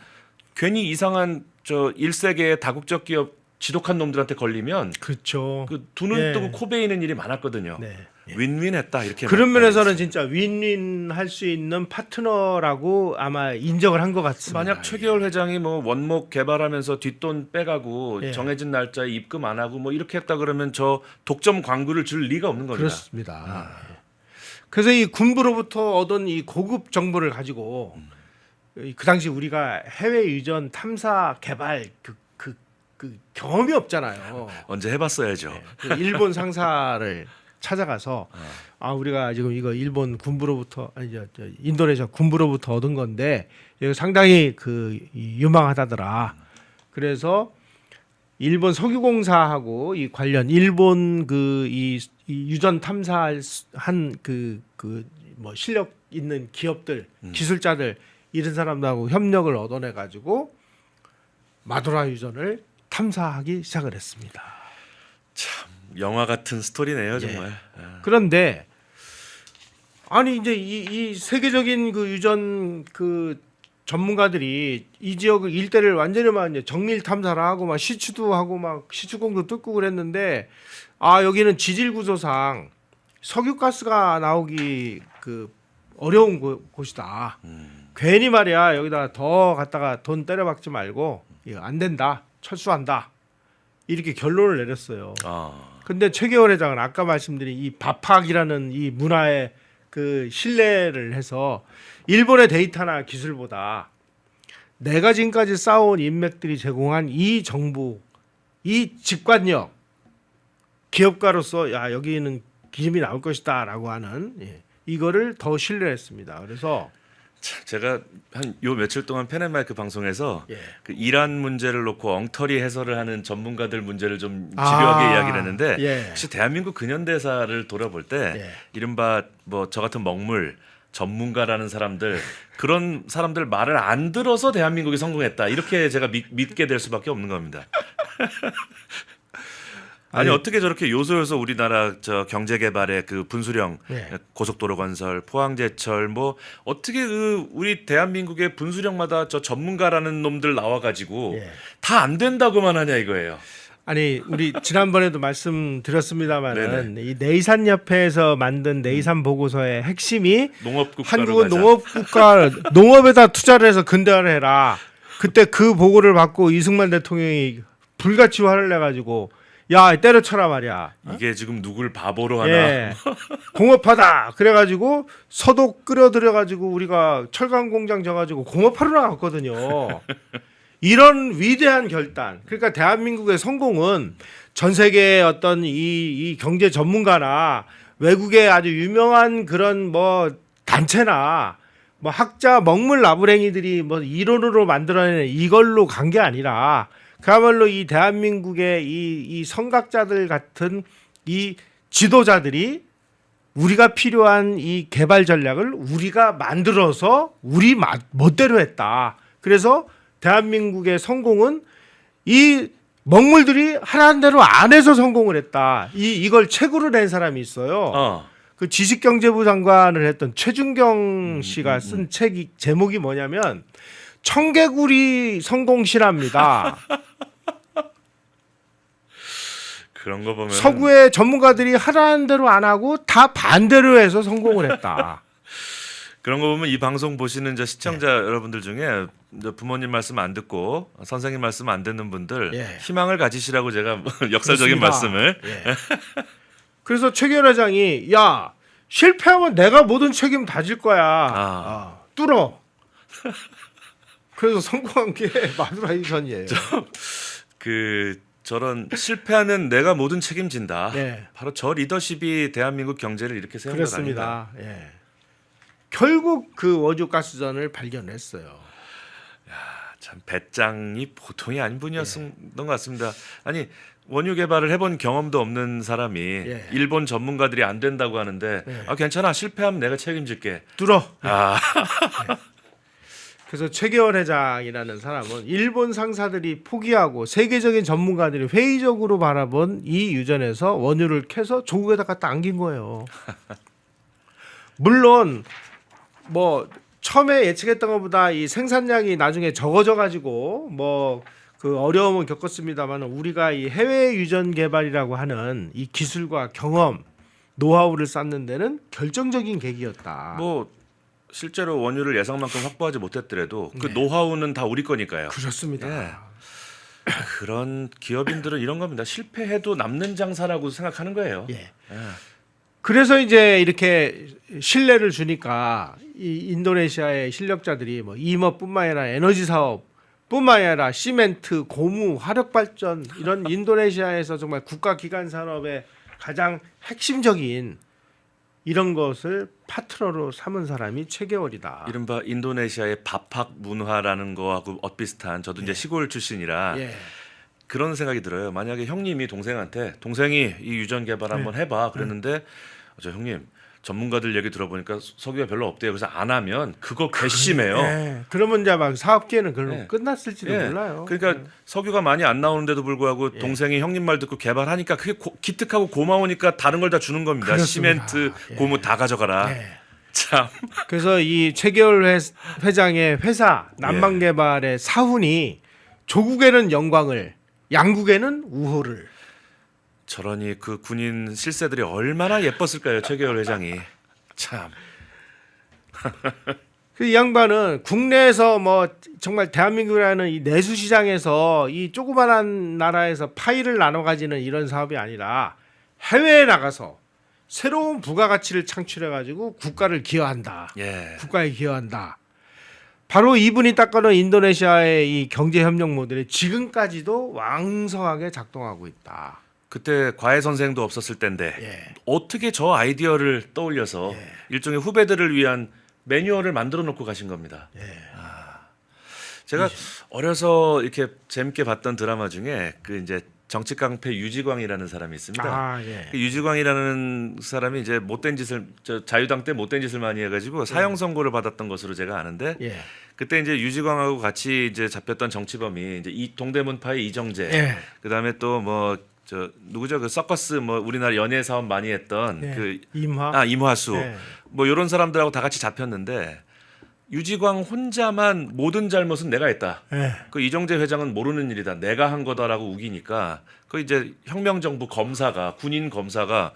괜히 이상한 저 1세계의 다국적 기업 지독한 놈들한테 걸리면 그렇죠. 그 두 눈 예. 뜨고 코 베이는 일이 많았거든요. 네. 윈윈했다 이렇게 그런 말해요. 면에서는 진짜 윈윈 할 수 있는 파트너라고 아마 인정을 한 것 같습니다. 만약 최계월 회장이 뭐 원목 개발하면서 뒷돈 빼가고 예. 정해진 날짜에 입금 안 하고 뭐 이렇게 했다 그러면 저 독점 광고를 줄 리가 없는 겁니다. 그렇습니다. 그래서 이 군부로부터 얻은 이 고급 정보를 가지고 그 당시 우리가 해외 유전 탐사 개발 그 경험이 없잖아요. 언제 해봤어야죠. 그 일본 상사를 찾아가서 우리가 지금 이거 일본 군부로부터 아니 저 인도네시아 군부로부터 얻은 건데 이거 상당히 그 유망하다더라. 그래서 일본 석유공사하고 이 관련 일본 이 유전 탐사한 뭐 실력 있는 기업들, 기술자들 이런 사람들하고 협력을 얻어내 가지고 마도라 유전을 탐사하기 시작을 했습니다. 참 영화 같은 스토리네요, 예. 정말. 그런데 아니 이제 이 세계적인 그 유전 그 전문가들이 이 지역 일대를 완전히 막 이제 정밀 탐사를 하고 막 시추도 하고 막 시추공도 뚫고 그랬는데 여기는 지질 구조상 석유가스가 나오기 그 어려운 곳이다. 괜히 말이야 여기다 더 갖다가 돈 때려박지 말고 이거 안 된다. 철수한다. 이렇게 결론을 내렸어요. 근데 최계월 회장은 아까 말씀드린 이 밥학이라는 이 문화에 그 신뢰를 해서 일본의 데이터나 기술보다 내가 지금까지 쌓아온 인맥들이 제공한 이 정보, 이 직관력, 기업가로서 야 여기는 기름이 나올 것이다라고 하는 이거를 더 신뢰했습니다. 그래서 제가 한 요 며칠 동안 펜앤마이크 방송에서 예. 그 이란 문제를 놓고 엉터리 해설을 하는 전문가들 문제를 좀 집요하게 이야기를 했는데 예. 혹시 대한민국 근현대사를 돌아볼 때 예. 이른바 뭐 저 같은 먹물 전문가라는 사람들 그런 사람들 말을 안 들어서 대한민국이 성공했다 이렇게 제가 믿게 될 수밖에 없는 겁니다. 아니 어떻게 저렇게 요소요소 우리나라 저 경제 개발의 그 분수령 예. 고속도로 건설, 포항제철 뭐 어떻게 그 우리 대한민국의 분수령마다 저 전문가라는 놈들 나와가지고 예. 다 안 된다고만 하냐 이거예요. 아니 우리 지난번에도 말씀드렸습니다만은 이 내이산협회에서 만든 내이산 보고서의 핵심이 농업국가로 한국은 가자. 농업국가 농업에다 투자를 해서 근대화를 해라. 그때 그 보고를 받고 이승만 대통령이 불같이 화를 내가지고 야 때려쳐라 말이야. 이게 지금 누굴 바보로 하나? 예. 공업하다. 그래가지고 서독 끌어들여가지고 우리가 철강 공장 져가지고 공업하러 나갔거든요. 이런 위대한 결단. 그러니까 대한민국의 성공은 전 세계의 어떤 이 경제 전문가나 외국의 아주 유명한 그런 뭐 단체나 뭐 학자 먹물 나부랭이들이 뭐 이론으로 만들어낸 이걸로 간 게 아니라 그야말로 이 대한민국의 이 성각자들 같은 이 지도자들이 우리가 필요한 이 개발 전략을 우리가 만들어서 우리 멋대로 했다. 그래서 대한민국의 성공은 이 먹물들이 하라는 대로 안 해서 성공을 했다. 이걸 책으로 낸 사람이 있어요. 그 지식경제부 장관을 했던 최준경 씨가 쓴 책이 제목이 뭐냐면 청개구리 성공 실화입니다. 그런 거 보면 서구의 전문가들이 하라는 대로 안 하고 다 반대로 해서 성공을 했다. 그런 거 보면 이 방송 보시는 저 시청자 여러분들 중에 부모님 말씀 안 듣고 선생님 말씀 안 듣는 분들 예. 희망을 가지시라고 제가 역설적인 그렇습니다. 말씀을 예. 그래서 최계열 회장이 야 실패하면 내가 모든 책임 다 질 거야. 뚫어. 그래서 성공한 게 마누라 유전이에요. 그 저런 실패하면 내가 모든 책임진다. 네. 바로 저 리더십이 대한민국 경제를 이렇게 세운 것 아닌가. 그렇습니다. 예. 결국 그 원유 가스전을 발견했어요. 참 배짱이 보통이 아닌 분이었던 것 같습니다. 아니 원유 개발을 해본 경험도 없는 사람이 일본 전문가들이 안 된다고 하는데 괜찮아 실패하면 내가 책임질게. 뚫어. 네. 그래서 최계월 회장이라는 사람은 일본 상사들이 포기하고 세계적인 전문가들이 회의적으로 바라본 이 유전에서 원유를 캐서 조국에다 갖다 안긴 거예요. 물론 뭐 처음에 예측했던 것보다 이 생산량이 나중에 적어져 가지고 뭐 그 어려움을 겪었습니다만 우리가 이 해외 유전 개발이라고 하는 이 기술과 경험, 노하우를 쌓는 데는 결정적인 계기였다. 뭐 실제로 원유를 예상만큼 확보하지 못했더라도 그 노하우는 다 우리 거니까요. 그렇습니다. 예. 그런 기업인들은 이런 겁니다. 실패해도 남는 장사라고 생각하는 거예요. 예. 그래서 이제 이렇게 신뢰를 주니까 이 인도네시아의 실력자들이 뭐 임업뿐만 아니라 에너지 사업뿐만 아니라 시멘트, 고무, 화력 발전 이런 인도네시아에서 정말 국가 기관 산업의 가장 핵심적인 이런 것을 파트너로 삼은 사람이 최계월이다. 이른바 인도네시아의 밥학 문화라는 거하고 엇비슷한 저도 이제 시골 출신이라 그런 생각이 들어요. 만약에 형님이 동생한테 동생이 이 유전 개발 한번 해봐 그랬는데 저 형님 전문가들 얘기 들어보니까 석유가 별로 없대요. 그래서 안 하면 그거 괘씸해요. 예. 그러면 이제 막 사업계는 그걸로 예. 끝났을지도 예. 몰라요. 그러니까 석유가 많이 안 나오는데도 불구하고 동생이 형님 말 듣고 개발하니까 그게 기특하고 고마우니까 다른 걸 다 주는 겁니다. 그렇습니다. 시멘트, 예. 고무 다 가져가라. 예. 참. 그래서 이 최계월 회장의 회사 남방개발의 사훈이 조국에는 영광을, 양국에는 우호를. 저러니 그 군인 실세들이 얼마나 예뻤을까요, 최계월 회장이. 참. 그 양반은 국내에서 뭐 정말 대한민국이라는 이 내수 시장에서 이 조그만한 나라에서 파이를 나눠 가지는 이런 사업이 아니라 해외에 나가서 새로운 부가가치를 창출해 가지고 국가를 기여한다. 예. 국가에 기여한다. 바로 이분이 닦아놓은 인도네시아의 이 경제협력 모델이 지금까지도 왕성하게 작동하고 있다. 그때 과외 선생도 없었을 때인데 예. 어떻게 저 아이디어를 떠올려서 일종의 후배들을 위한 매뉴얼을 만들어 놓고 가신 겁니다. 제가 어려서 이렇게 재밌게 봤던 드라마 중에 그 이제 정치 깡패 유지광이라는 사람이 있습니다. 아, 예. 그 유지광이라는 사람이 이제 못된 짓을 자유당 때 못된 짓을 많이 해가지고 사형 선고를 받았던 것으로 제가 아는데 예. 그때 이제 유지광하고 같이 이제 잡혔던 정치범이 이제 이 동대문파의 이정재, 예. 그다음에 또 뭐 저 누구죠 그 서커스 뭐 우리나라 연예 사업 많이 했던 예. 그 임화수. 임화수 예. 뭐 이런 사람들하고 다 같이 잡혔는데 유지광 혼자만 모든 잘못은 내가 했다. 예. 그 이정재 회장은 모르는 일이다. 내가 한 거다라고 우기니까 그 이제 혁명정부 검사가 군인 검사가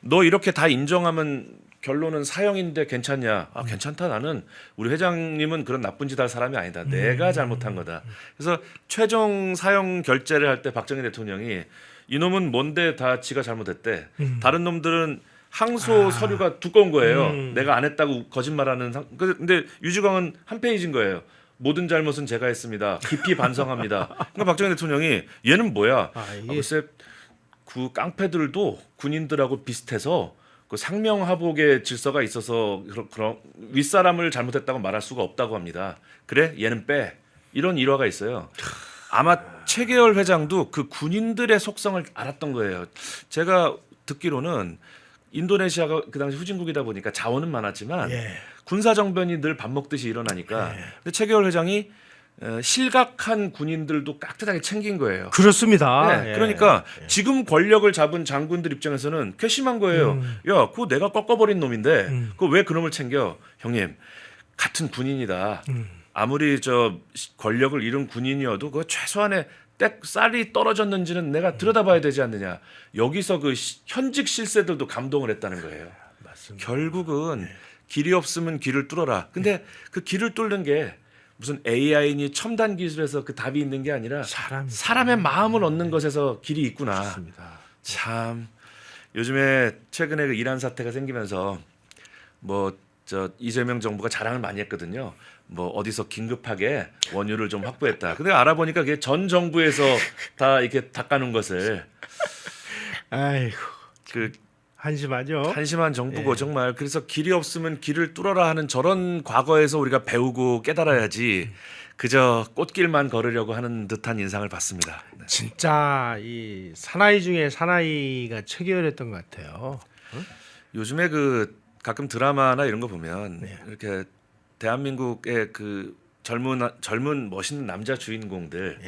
너 이렇게 다 인정하면 결론은 사형인데 괜찮냐? 아 괜찮다. 나는 우리 회장님은 그런 나쁜 짓 할 사람이 아니다. 내가 잘못한 거다. 그래서 최종 사형 결재를 할 때 박정희 대통령이 이놈은 뭔데 다 지가 잘못했대. 다른 놈들은 항소 서류가 두꺼운 거예요. 내가 안 했다고 거짓말하는 근데 유지광은 한 페이지인 거예요. 모든 잘못은 제가 했습니다. 깊이 반성합니다. 그러니까 박정희 대통령이 얘는 뭐야? 글쎄 그 깡패들도 군인들하고 비슷해서 그 상명하복의 질서가 있어서 그런 윗사람을 잘못했다고 말할 수가 없다고 합니다. 그래 얘는 빼. 이런 일화가 있어요. 아마 최계월 회장도 그 군인들의 속성을 알았던 거예요. 제가 듣기로는 인도네시아가 그 당시 후진국이다 보니까 자원은 많았지만 예. 군사 정변이 늘 밥 먹듯이 일어나니까 근데 최계월 회장이 실각한 군인들도 깍듯하게 챙긴 거예요. 그렇습니다. 네, 예. 그러니까 지금 권력을 잡은 장군들 입장에서는 괘씸한 거예요. 야, 그거 내가 꺾어버린 놈인데 그거 왜 그놈을 챙겨? 형님 같은 군인이다. 아무리 저 권력을 잃은 군인이어도 그 최소한의 쌀이 떨어졌는지는 내가 들여다봐야 되지 않느냐. 여기서 그 현직 실세들도 감동을 했다는 거예요. 맞습니다. 결국은 길이 없으면 길을 뚫어라. 근데 그 길을 뚫는 게 무슨 AI니 첨단 기술에서 그 답이 있는 게 아니라 사람의 마음을 얻는 것에서 길이 있구나. 맞습니다. 참 요즘에 최근에 그 이란 사태가 생기면서 뭐 저 이재명 정부가 자랑을 많이 했거든요. 뭐 어디서 긴급하게 원유를 좀 확보했다. 근데 알아보니까 그게 전 정부에서 다 이렇게 닦아놓은 것을 아이고 그 한심하죠. 한심한 정부고 정말 그래서 길이 없으면 길을 뚫어라 하는 저런 과거에서 우리가 배우고 깨달아야지 그저 꽃길만 걸으려고 하는 듯한 인상을 받습니다. 네. 진짜 이 사나이 중에 사나이가 최계열했던 것 같아요. 요즘에 그 가끔 드라마나 이런 거 보면 이렇게 대한민국의 그 젊은 멋있는 남자 주인공들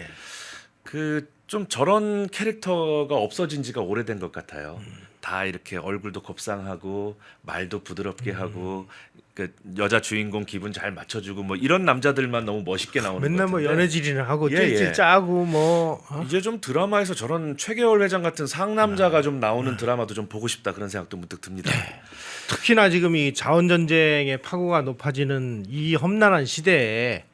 그 좀 저런 캐릭터가 없어진 지가 오래된 것 같아요. 다 이렇게 얼굴도 곱상하고 말도 부드럽게 하고 그 여자 주인공 기분 잘 맞춰주고 뭐 이런 남자들만 너무 멋있게 나오는 맨날 것 뭐 같은데 연애질이나 하고 예, 찔찔 예. 짜고 뭐 이제 좀 드라마에서 저런 최계월 회장 같은 상남자가 좀 나오는 드라마도 좀 보고 싶다 그런 생각도 문득 듭니다. 특히나 지금 이 자원 전쟁의 파고가 높아지는 이 험난한 시대에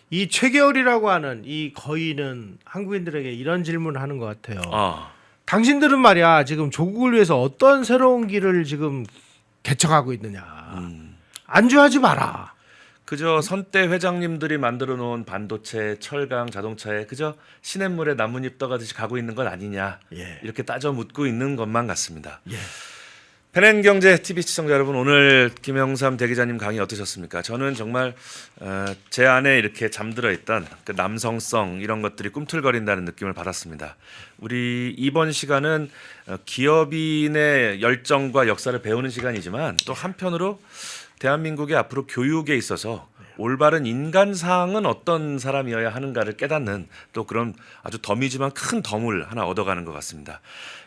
이 최계열이라고 하는 이 거인은 한국인들에게 이런 질문을 하는 것 같아요. 당신들은 말이야 지금 조국을 위해서 어떤 새로운 길을 지금 개척하고 있느냐. 안주하지 마라. 그저 선대 회장님들이 만들어 놓은 반도체, 철강, 자동차에 그저 시냇물에 나뭇잎 떠가듯이 가고 있는 건 아니냐 예. 이렇게 따져 묻고 있는 것만 같습니다. 예. 펜앤경제 TV 시청자 여러분, 오늘 김영삼 대기자님 강의 어떠셨습니까? 저는 정말 제 안에 이렇게 잠들어 있던 그 남성성 이런 것들이 꿈틀거린다는 느낌을 받았습니다. 우리 이번 시간은 기업인의 열정과 역사를 배우는 시간이지만 또 한편으로 대한민국의 앞으로 교육에 있어서 올바른 인간상은 어떤 사람이어야 하는가를 깨닫는 또 그런 아주 덤이지만 큰 덤을 하나 얻어가는 것 같습니다.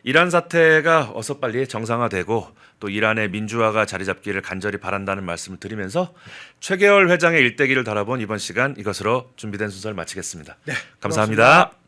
이란 사태가 어서 빨리 정상화되고 또 이란의 민주화가 자리 잡기를 간절히 바란다는 말씀을 드리면서 최계월 회장의 일대기를 달아본 이번 시간, 이것으로 준비된 순서를 마치겠습니다. 네, 감사합니다. 고맙습니다.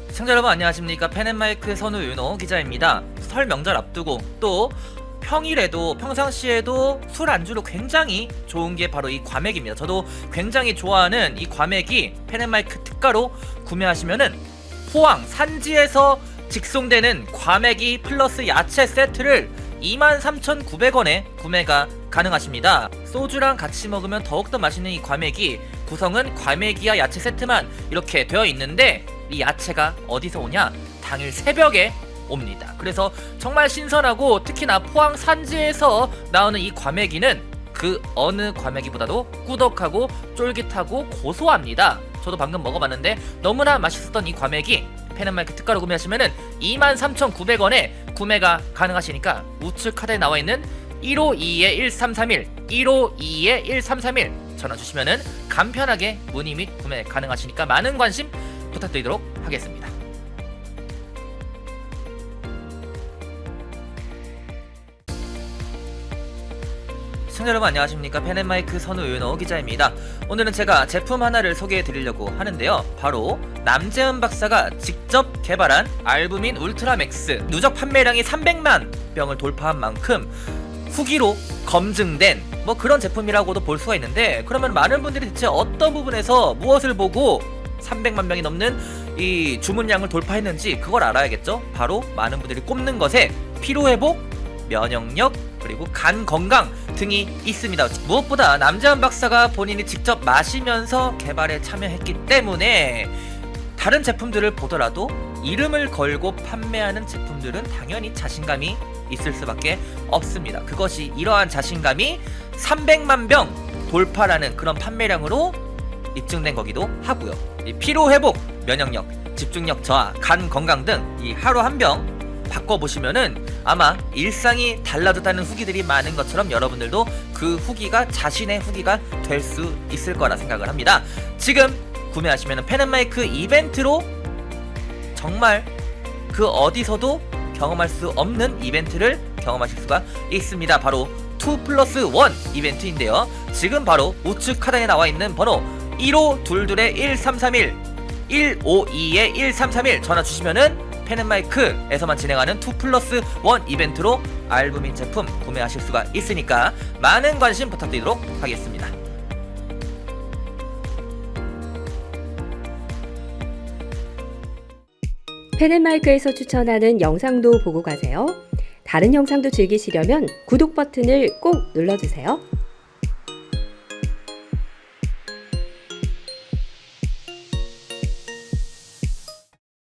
시청자 여러분 안녕하십니까. 펜앤마이크의 선우윤호 기자입니다. 설 명절 앞두고 또 평일에도 평상시에도 술 안주로 굉장히 좋은 게 바로 이 과메기입니다. 저도 굉장히 좋아하는 이 과메기 펜앤마이크 특가로 구매하시면은 포항 산지에서 직송되는 과메기 플러스 야채 세트를 23,900원에 구매가 가능하십니다. 소주랑 같이 먹으면 더욱더 맛있는 이 과메기, 구성은 과메기와 야채 세트만 이렇게 되어 있는데 이 야채가 어디서 오냐? 당일 새벽에 옵니다. 그래서 정말 신선하고 특히나 포항 산지에서 나오는 이 과메기는 그 어느 과메기보다도 꾸덕하고 쫄깃하고 고소합니다. 저도 방금 먹어봤는데 너무나 맛있었던 이 과메기 펜앤마이크 특가로 구매하시면은 23,900원에 구매가 가능하시니까 우측 카드에 나와있는 152-1331 152-1331 전화 주시면은 간편하게 문의 및 구매 가능하시니까 많은 관심 부탁드리도록 하겠습니다. 시청자 여러분 안녕하십니까. 펜앤마이크 선우윤호 기자입니다. 오늘은 제가 제품 하나를 소개해 드리려고 하는데요, 바로 남재은 박사가 직접 개발한 알부민 울트라맥스, 누적 판매량이 300만 병을 돌파한 만큼 후기로 검증된 뭐 그런 제품이라고도 볼 수가 있는데, 그러면 많은 분들이 대체 어떤 부분에서 무엇을 보고 300만 명이 넘는 이 주문량을 돌파했는지 그걸 알아야겠죠. 바로 많은 분들이 꼽는 것에 피로회복, 면역력, 그리고 간 건강 등이 있습니다. 무엇보다 남재은 박사가 본인이 직접 마시면서 개발에 참여했기 때문에 다른 제품들을 보더라도 이름을 걸고 판매하는 제품들은 당연히 자신감이 있을 수밖에 없습니다. 그것이 이러한 자신감이 300만 병 돌파라는 그런 판매량으로 입증된 거기도 하고요. 이 피로회복, 면역력, 집중력 저하, 간 건강 등 이 하루 한 병 바꿔보시면은 아마 일상이 달라졌다는 후기들이 많은 것처럼 여러분들도 그 후기가 자신의 후기가 될 수 있을 거라 생각을 합니다. 지금 구매하시면은 펜앤마이크 이벤트로 정말 그 어디서도 경험할 수 없는 이벤트를 경험하실 수가 있습니다. 바로 2+1 이벤트인데요, 지금 바로 우측 하단에 나와있는 번호 1522-1331 152-1331 전화 주시면은 펜앤마이크에서만 진행하는 2+1 이벤트로 알부민 제품 구매하실 수가 있으니까 많은 관심 부탁드리도록 하겠습니다. 펜앤마이크에서 추천하는 영상도 보고 가세요. 다른 영상도 즐기시려면 구독 버튼을 꼭 눌러주세요.